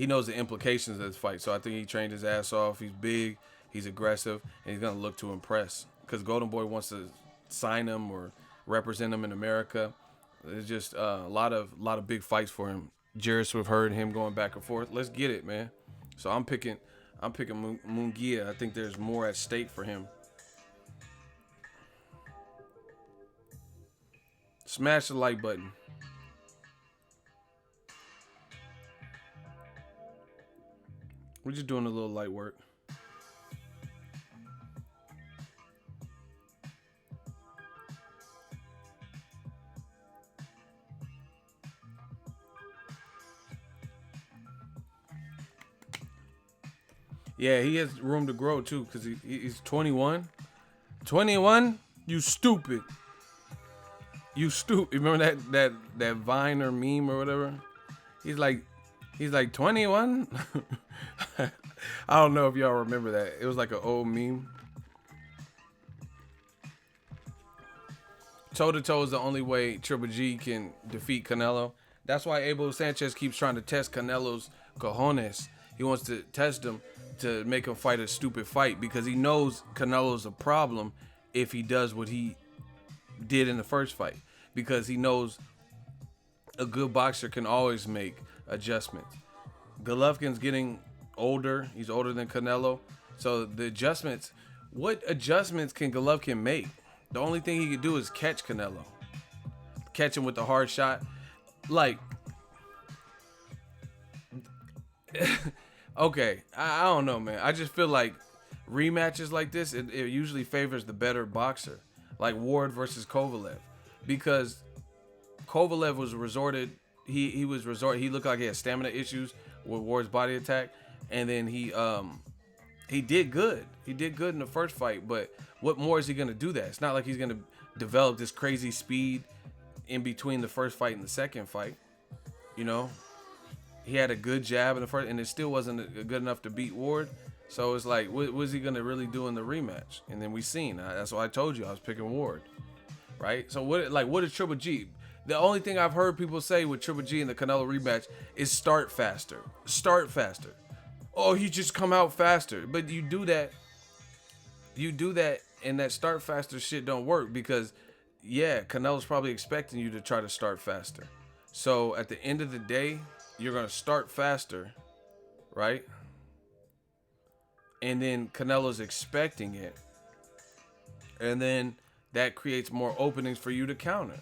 knows the implications of this fight. So I think he trained his ass off. He's big, he's aggressive, and he's going to look to impress. Because Golden Boy wants to sign him or represent him in America. There's just a lot of big fights for him. Jarrett Swift heard him going back and forth. Let's get it, man. So I'm picking Munguia. I think there's more at stake for him. Smash the like button. We're just doing a little light work. Yeah, he has room to grow too, because he's 21. 21? You stupid. You stupid. Remember that Vine or meme or whatever? He's like 21? I don't know if y'all remember that. It was like an old meme. Toe-to-toe is the only way Triple G can defeat Canelo. That's why Abel Sanchez keeps trying to test Canelo's cojones. He wants to test him to make him fight a stupid fight, because he knows Canelo's a problem if he does what he did in the first fight, because he knows a good boxer can always make adjustments. Golovkin's getting older. He's older than Canelo. So the adjustments, what adjustments can Golovkin make? The only thing he can do is catch Canelo. Catch him with the hard shot. Like, okay, I don't know, man. I just feel like rematches like this, it usually favors the better boxer. Like Ward versus Kovalev. Because Kovalev was he looked like he had stamina issues with Ward's body attack. And then he did good. He did good in the first fight, but what more is he going to do that? It's not like he's going to develop this crazy speed in between the first fight and the second fight. You know, he had a good jab in the first, and it still wasn't good enough to beat Ward. So it's like, what was he going to really do in the rematch? And then we seen. That's why I told you I was picking Ward. Right? So what is Triple G? The only thing I've heard people say with Triple G in the Canelo rematch is start faster. Start faster. Oh, he just come out faster. But you do that, and that start faster shit don't work, because, yeah, Canelo's probably expecting you to try to start faster. So at the end of the day, you're going to start faster, right? And then Canelo's expecting it. And then that creates more openings for you to counter.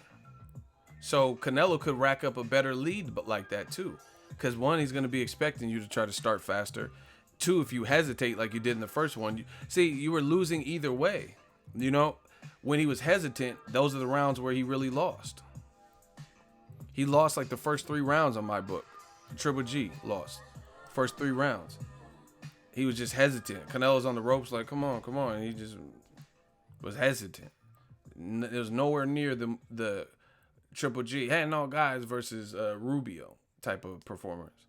So Canelo could rack up a better lead, but like that too, because one, he's going to be expecting you to try to start faster. Two, if you hesitate like you did in the first one, you were losing either way. You know, when he was hesitant, those are the rounds where he really lost. He lost like the first 3 rounds on my book. Triple G lost first 3 rounds. He was just hesitant. Canelo's on the ropes like, come on, come on. And he just was hesitant. It was nowhere near the Triple G, hey, no guys versus Rubio type of performance,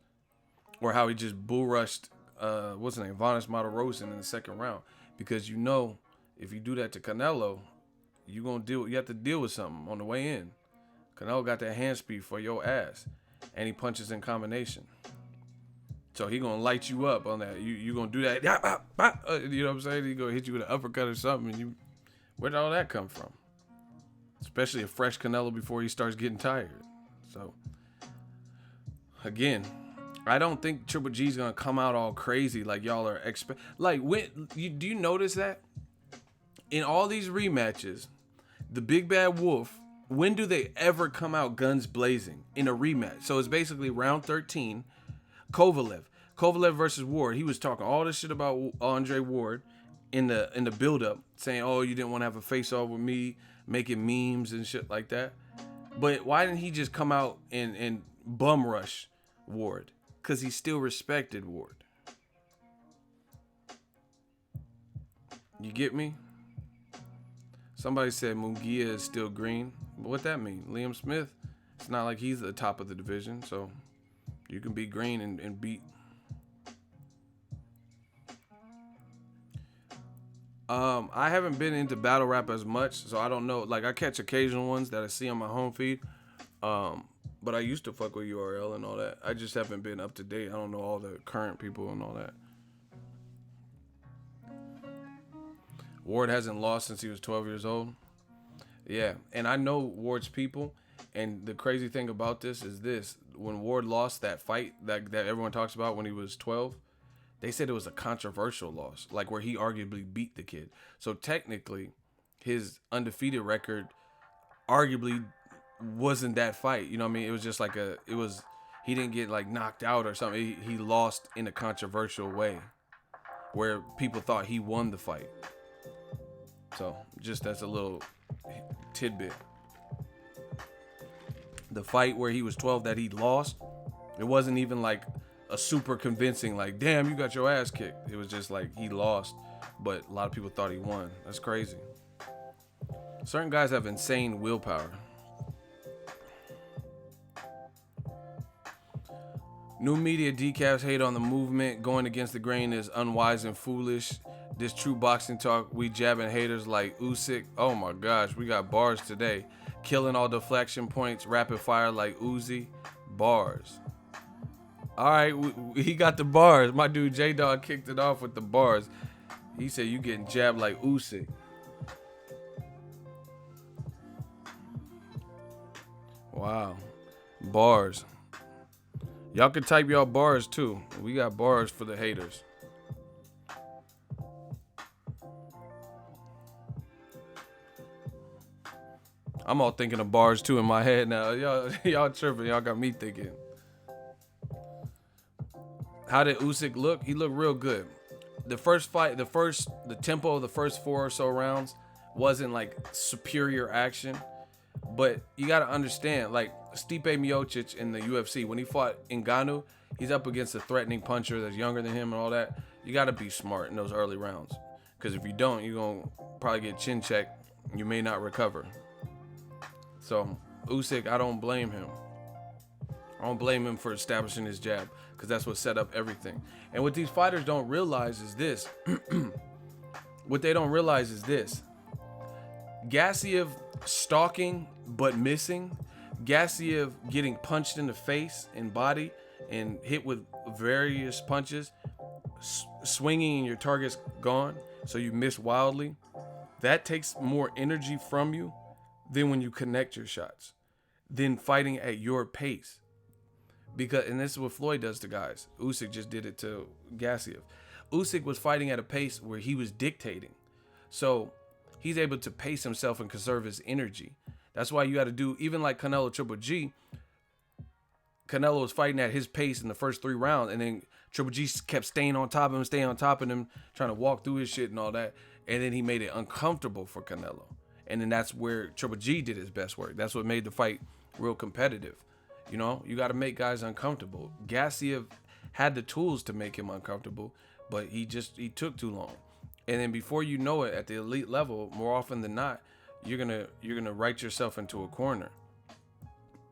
or how he just bull rushed what's his name, Vanis Matarosen in the second round. Because you know, if you do that to Canelo, you have to deal with something on the way in. Canelo got that hand speed for your ass, and he punches in combination. So he gonna light you up on that. You gonna do that, you know what I'm saying? He gonna hit you with an uppercut or something, and where did all that come from? Especially a fresh Canelo before he starts getting tired. So, again, I don't think Triple G's gonna come out all crazy like y'all are Like, do you notice that in all these rematches, the Big Bad Wolf, when do they ever come out guns blazing in a rematch? So it's basically round 13. Kovalev versus Ward. He was talking all this shit about Andre Ward in the build-up, saying, "Oh, you didn't want to have a face-off with me," making memes and shit like that. But why didn't he just come out and bum rush Ward? Because he still respected Ward. You get me? Somebody said Munguia is still green. But what that mean? Liam Smith, it's not like he's the top of the division, so you can be green and beat. I haven't been into battle rap as much, so I don't know. Like, I catch occasional ones that I see on my home feed. But I used to fuck with URL and all that. I just haven't been up to date. I don't know all the current people and all that. Ward hasn't lost since he was 12 years old. Yeah, and I know Ward's people. And the crazy thing about this is this. When Ward lost that fight that everyone talks about when he was 12, they said it was a controversial loss, like where he arguably beat the kid. So technically, his undefeated record arguably wasn't that fight. You know what I mean? It was just like he didn't get like knocked out or something. He lost in a controversial way where people thought he won the fight. So just that's a little tidbit. The fight where he was 12 that he lost, it wasn't even like a super convincing, like, damn, you got your ass kicked. It was just like he lost, but a lot of people thought he won. That's crazy. Certain guys have insane willpower. New media decafs hate on the movement. Going against the grain is unwise and foolish. This true boxing talk. We jabbing haters like Usyk. Oh my gosh, we got bars today. Killing all deflection points, rapid fire like Uzi. Bars. All right, he got the bars. My dude J-Dog kicked it off with the bars. He said you getting jabbed like Usyk. Wow. Bars. Y'all can type y'all bars too. We got bars for the haters. I'm all thinking of bars too in my head now. Y'all tripping. Y'all got me thinking. How did Usyk look? He looked real good. The first fight, the tempo of the first 4 or so rounds wasn't like superior action. But you got to understand, like Stipe Miocic in the UFC, when he fought Ngannou, he's up against a threatening puncher that's younger than him and all that. You got to be smart in those early rounds. Because if you don't, you're going to probably get chin checked. You may not recover. So, Usyk, I don't blame him. I don't blame him for establishing his jab. Because that's what set up everything. And what these fighters don't realize is this. What they don't realize is this. Gassiev stalking but missing. Gassiev getting punched in the face and body and hit with various punches. Swinging and your target's gone. So you miss wildly. That takes more energy from you than when you connect your shots. Than fighting at your pace. Because, and this is what Floyd does to guys. Usyk just did it to Gassiev. Usyk was fighting at a pace where he was dictating. So he's able to pace himself and conserve his energy. That's why you got to do, even like Canelo Triple G. Canelo was fighting at his pace in the first 3 rounds, and then Triple G kept staying on top of him, trying to walk through his shit and all that. And then he made it uncomfortable for Canelo. And then that's where Triple G did his best work. That's what made the fight real competitive. You know, you got to make guys uncomfortable. Gassiev had the tools to make him uncomfortable, but he took too long. And then before you know it, at the elite level, more often than not, you're gonna write yourself into a corner.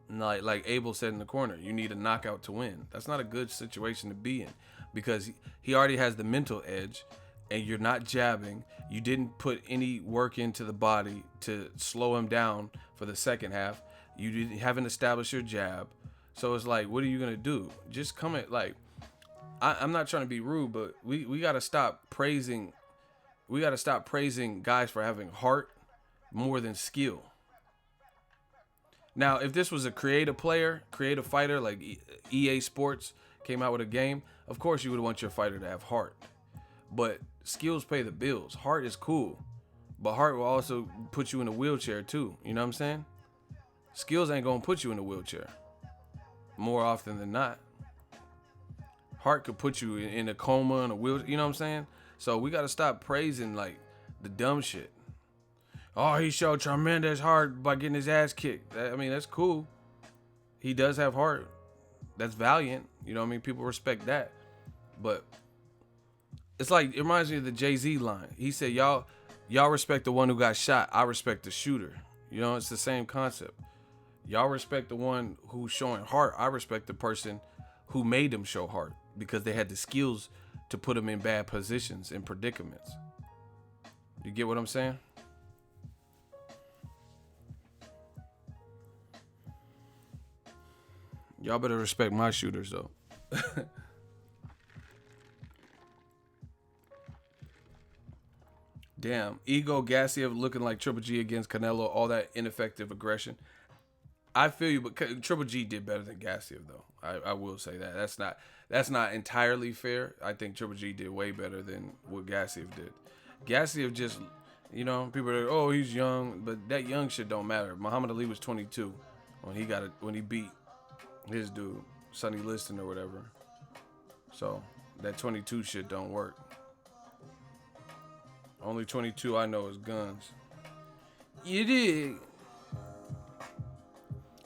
Like Abel said in the corner, you need a knockout to win. That's not a good situation to be in, because he already has the mental edge, and you're not jabbing. You didn't put any work into the body to slow him down for the second half. You haven't established your jab. So it's like, what are you gonna do? Just come at, like, I'm not trying to be rude, but we gotta stop praising. We gotta stop praising guys for having heart more than skill. Now, if this was a creative fighter, like EA Sports came out with a game, of course you would want your fighter to have heart. But skills pay the bills. Heart is cool, but heart will also put you in a wheelchair too. You know what I'm saying? Skills ain't gonna put you in a wheelchair more often than not. Heart could put you in a coma, in a wheelchair. You know what I'm saying? So we gotta stop praising like the dumb shit. Oh, he showed tremendous heart by getting his ass kicked. I mean, that's cool. He does have heart. That's valiant. You know what I mean? People respect that. But it's like, it reminds me of the Jay-Z line. He said, y'all respect the one who got shot. I respect the shooter. You know, it's the same concept. Y'all respect the one who's showing heart. I respect the person who made them show heart, because they had the skills to put them in bad positions and predicaments. You get what I'm saying? Y'all better respect my shooters, though. Damn. Ego Gassiev looking like Triple G against Canelo. All that ineffective aggression. I feel you, but Triple G did better than Gassiev, though. I will say that. That's not entirely fair. I think Triple G did way better than what Gassiev did. Gassiev just, you know, people are like, oh, he's young, but that young shit don't matter. Muhammad Ali was 22 when he beat his dude, Sonny Liston or whatever. So that 22 shit don't work. Only 22 I know is guns. You dig?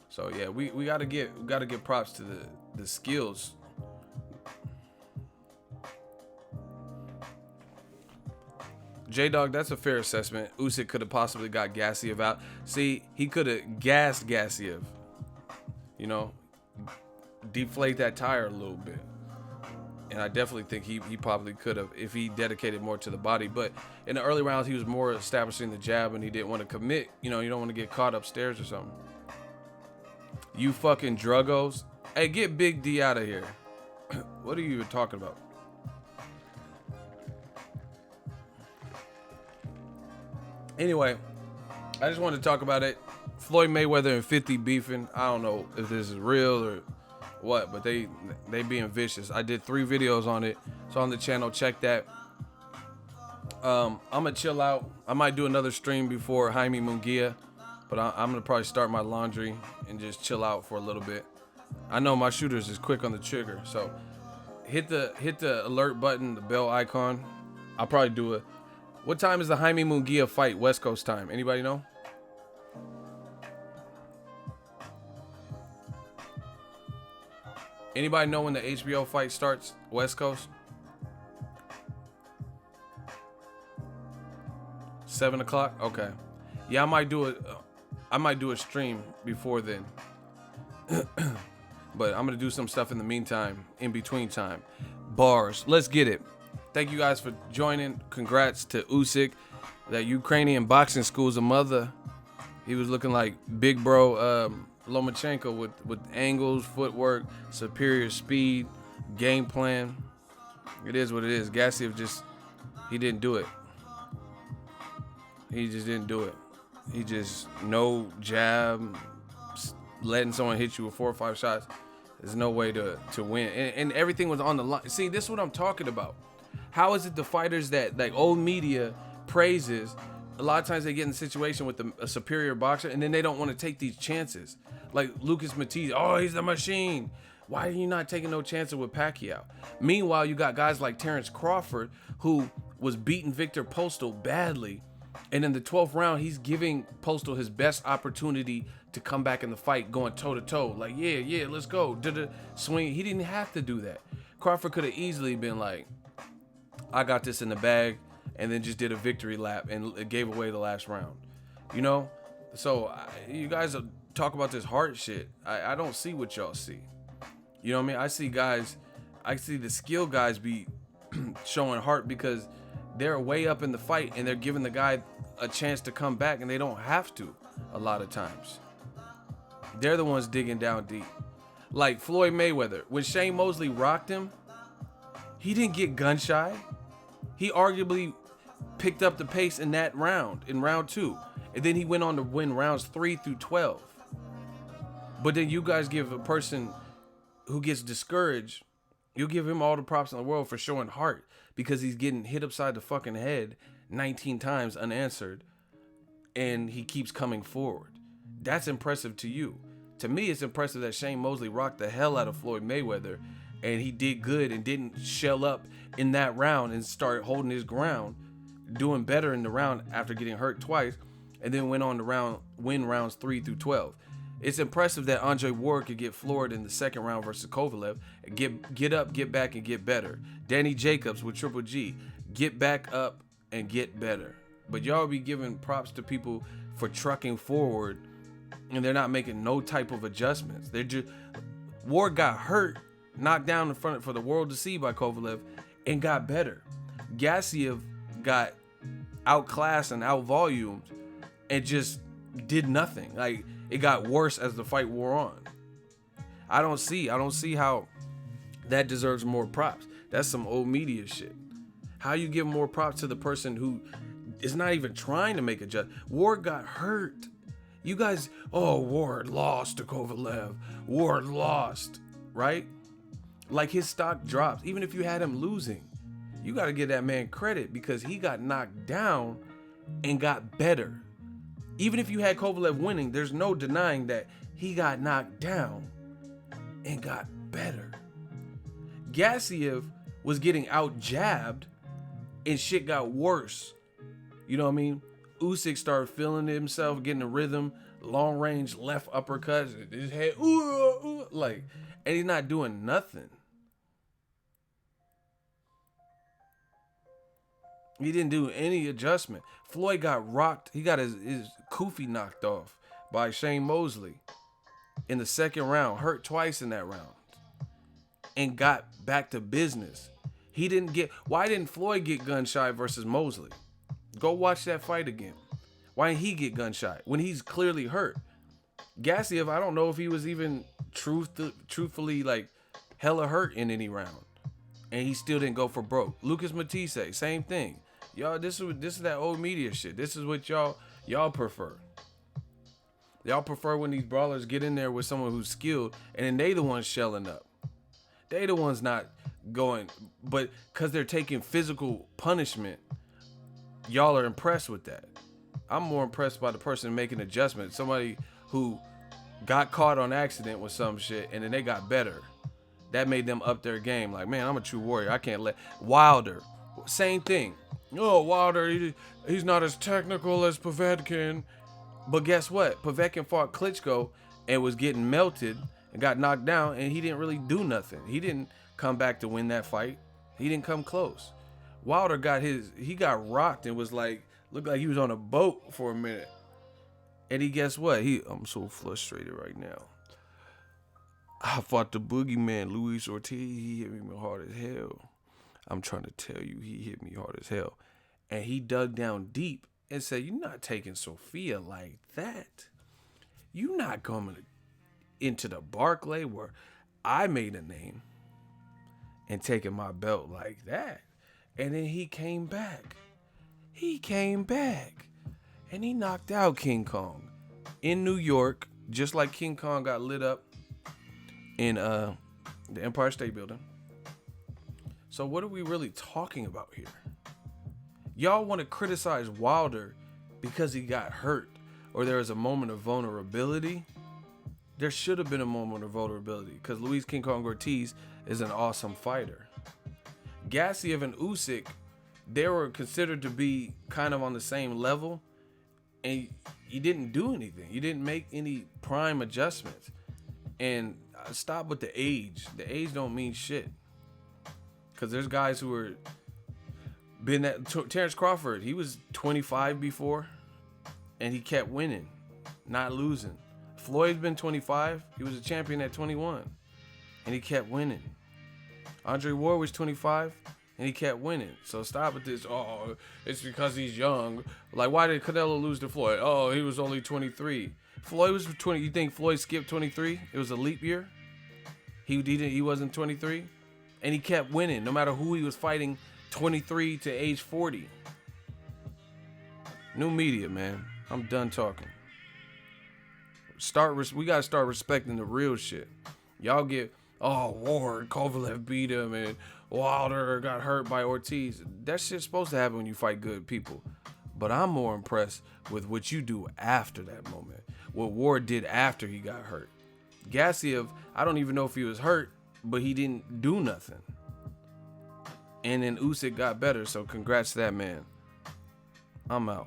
So yeah, we gotta give props to the skills. J-Dog, that's a fair assessment. Usyk could have possibly got Gassiev out. See, he could have gassed Gassiev. You know, deflate that tire a little bit. And I definitely think he probably could have if he dedicated more to the body. But in the early rounds, he was more establishing the jab, and he didn't want to commit. You know, you don't want to get caught upstairs or something. You fucking druggos. Hey, get Big D out of here. What are you even talking about? Anyway, I just wanted to talk about it. Floyd Mayweather and 50 beefing. I don't know if this is real or what, but they being vicious. I did 3 videos on it. It's on the channel. Check that. I'm gonna chill out. I might do another stream before Jaime Munguia, but I'm gonna probably start my laundry and just chill out for a little bit. I know my shooters is quick on the trigger, so hit the alert button, the bell icon. I'll probably do it. What time is the Jaime Munguia fight? West Coast time. Anybody know? Anybody know when the HBO fight starts? West Coast? 7 o'clock? Okay. Yeah, I might do a stream before then. But I'm gonna do some stuff in the meantime, in between time. Bars. Let's get it. Thank you guys for joining. Congrats to Usyk. That Ukrainian boxing school's a mother. He was looking like big bro Lomachenko with angles, footwork, superior speed, game plan. It is what it is. Gassiev he didn't do it. He just didn't do it. He just no jab, letting someone hit you with 4 or 5 shots. There's no way to win. And everything was on the line. See, this is what I'm talking about. How is it the fighters that like old media praises a lot of times they get in a situation with a superior boxer, and then they don't want to take these chances. Like Lucas Matisse, oh, he's the machine. Why are you not taking no chances with Pacquiao? Meanwhile, you got guys like Terrence Crawford, who was beating Victor Postal badly. And in the 12th round, he's giving Postal his best opportunity to come back in the fight, going toe-to-toe. Like, yeah, let's go. Swing. He didn't have to do that. Crawford could have easily been like, I got this in the bag, and then just did a victory lap and gave away the last round. You know? So, you guys talk about this heart shit. I don't see what y'all see. You know what I mean? I see the skill guys be showing heart because they're way up in the fight and they're giving the guy a chance to come back, and they don't have to a lot of times. They're the ones digging down deep. Like Floyd Mayweather, when Shane Mosley rocked him, he didn't get gun shy. He arguably picked up the pace in that round, in round 2. And then he went on to win rounds 3 through 12. But then you guys give a person who gets discouraged, you'll give him all the props in the world for showing heart because he's getting hit upside the fucking head 19 times unanswered, and he keeps coming forward. That's impressive to you. To me, it's impressive that Shane Mosley rocked the hell out of Floyd Mayweather, and he did good and didn't shell up in that round and start holding his ground, doing better in the round after getting hurt twice, and then went on to win rounds 3 through 12. It's impressive that Andre Ward could get floored in the second round versus Kovalev, get up, get back, and get better. Danny Jacobs with Triple G, get back up and get better. But y'all be giving props to people for trucking forward, and they're not making no type of adjustments. They're just Ward got hurt, knocked down in front for the world to see by Kovalev, and got better. Gassiev got outclassed and outvolumed and just did nothing. Like, it got worse as the fight wore on. I don't see how that deserves more props. That's some old media shit. How you give more props to the person who is not even trying to make a judge? Ward got hurt. You guys, Ward lost to Kovalev. Ward lost, right? Like, his stock drops. Even if you had him losing, you got to give that man credit because he got knocked down and got better. Even if you had Kovalev winning, there's no denying that he got knocked down and got better. Gassiev was getting out jabbed and shit got worse. You know what I mean? Usyk started feeling himself, getting a rhythm, long range left uppercuts, his head, like, and he's not doing nothing. He didn't do any adjustment. Floyd got rocked. He got his kufi knocked off by Shane Mosley in the second round, hurt twice in that round, and got back to business. Why didn't Floyd get gun shy versus Mosley? Go watch that fight again. Why didn't he get gun shy when he's clearly hurt? Gassiev, I don't know if he was even truthfully like hella hurt in any round, and he still didn't go for broke. Lucas Matisse, same thing. Y'all, this is that old media shit. This is what y'all prefer. Y'all prefer when these brawlers get in there with someone who's skilled, and then they the ones shelling up. They the ones not going, but because they're taking physical punishment, y'all are impressed with that. I'm more impressed by the person making adjustments. Somebody who got caught on accident with some shit, and then they got better. That made them up their game. Like, man, I'm a true warrior. I can't let Wilder. Same thing. Wilder, he's not as technical as Povetkin. But guess what? Povetkin fought Klitschko and was getting melted and got knocked down, and he didn't really do nothing. He didn't come back to win that fight. He didn't come close. Wilder got rocked and was like, looked like he was on a boat for a minute. And guess what? I'm so frustrated right now. I fought the boogeyman, Luis Ortiz. He hit me hard as hell. I'm trying to tell you, he hit me hard as hell. And he dug down deep and said, you're not taking Sophia like that. You're not coming into the Barclay where I made a name and taking my belt like that. And then he came back. And he knocked out King Kong in New York, just like King Kong got lit up in the Empire State Building. So what are we really talking about here? Y'all want to criticize Wilder because he got hurt or there was a moment of vulnerability. There should have been a moment of vulnerability because Luis King Kong Ortiz is an awesome fighter. Gassiev and Usyk, they were considered to be kind of on the same level, and you didn't do anything. You didn't make any prime adjustments. And stop with the age. The age don't mean shit. Because there's guys who are been at Terrence Crawford. He was 25 before, and he kept winning, not losing. Floyd's been 25. He was a champion at 21, and he kept winning. Andre Ward was 25, and he kept winning. So stop with this. Oh, it's because he's young. Like, why did Canelo lose to Floyd? Oh, he was only 23. Floyd was 20. You think Floyd skipped 23? It was a leap year. He wasn't 23, and he kept winning no matter who he was fighting. 23 to age 40. New media, man. I'm done talking. We gotta start respecting the real shit. Y'all get, oh, Ward, Kovalev beat him, and Wilder got hurt by Ortiz. That shit's supposed to happen when you fight good people. But I'm more impressed with what you do after that moment. What Ward did after he got hurt. Gassiev, I don't even know if he was hurt, but he didn't do nothing. And then Usyk got better, so congrats to that man. I'm out.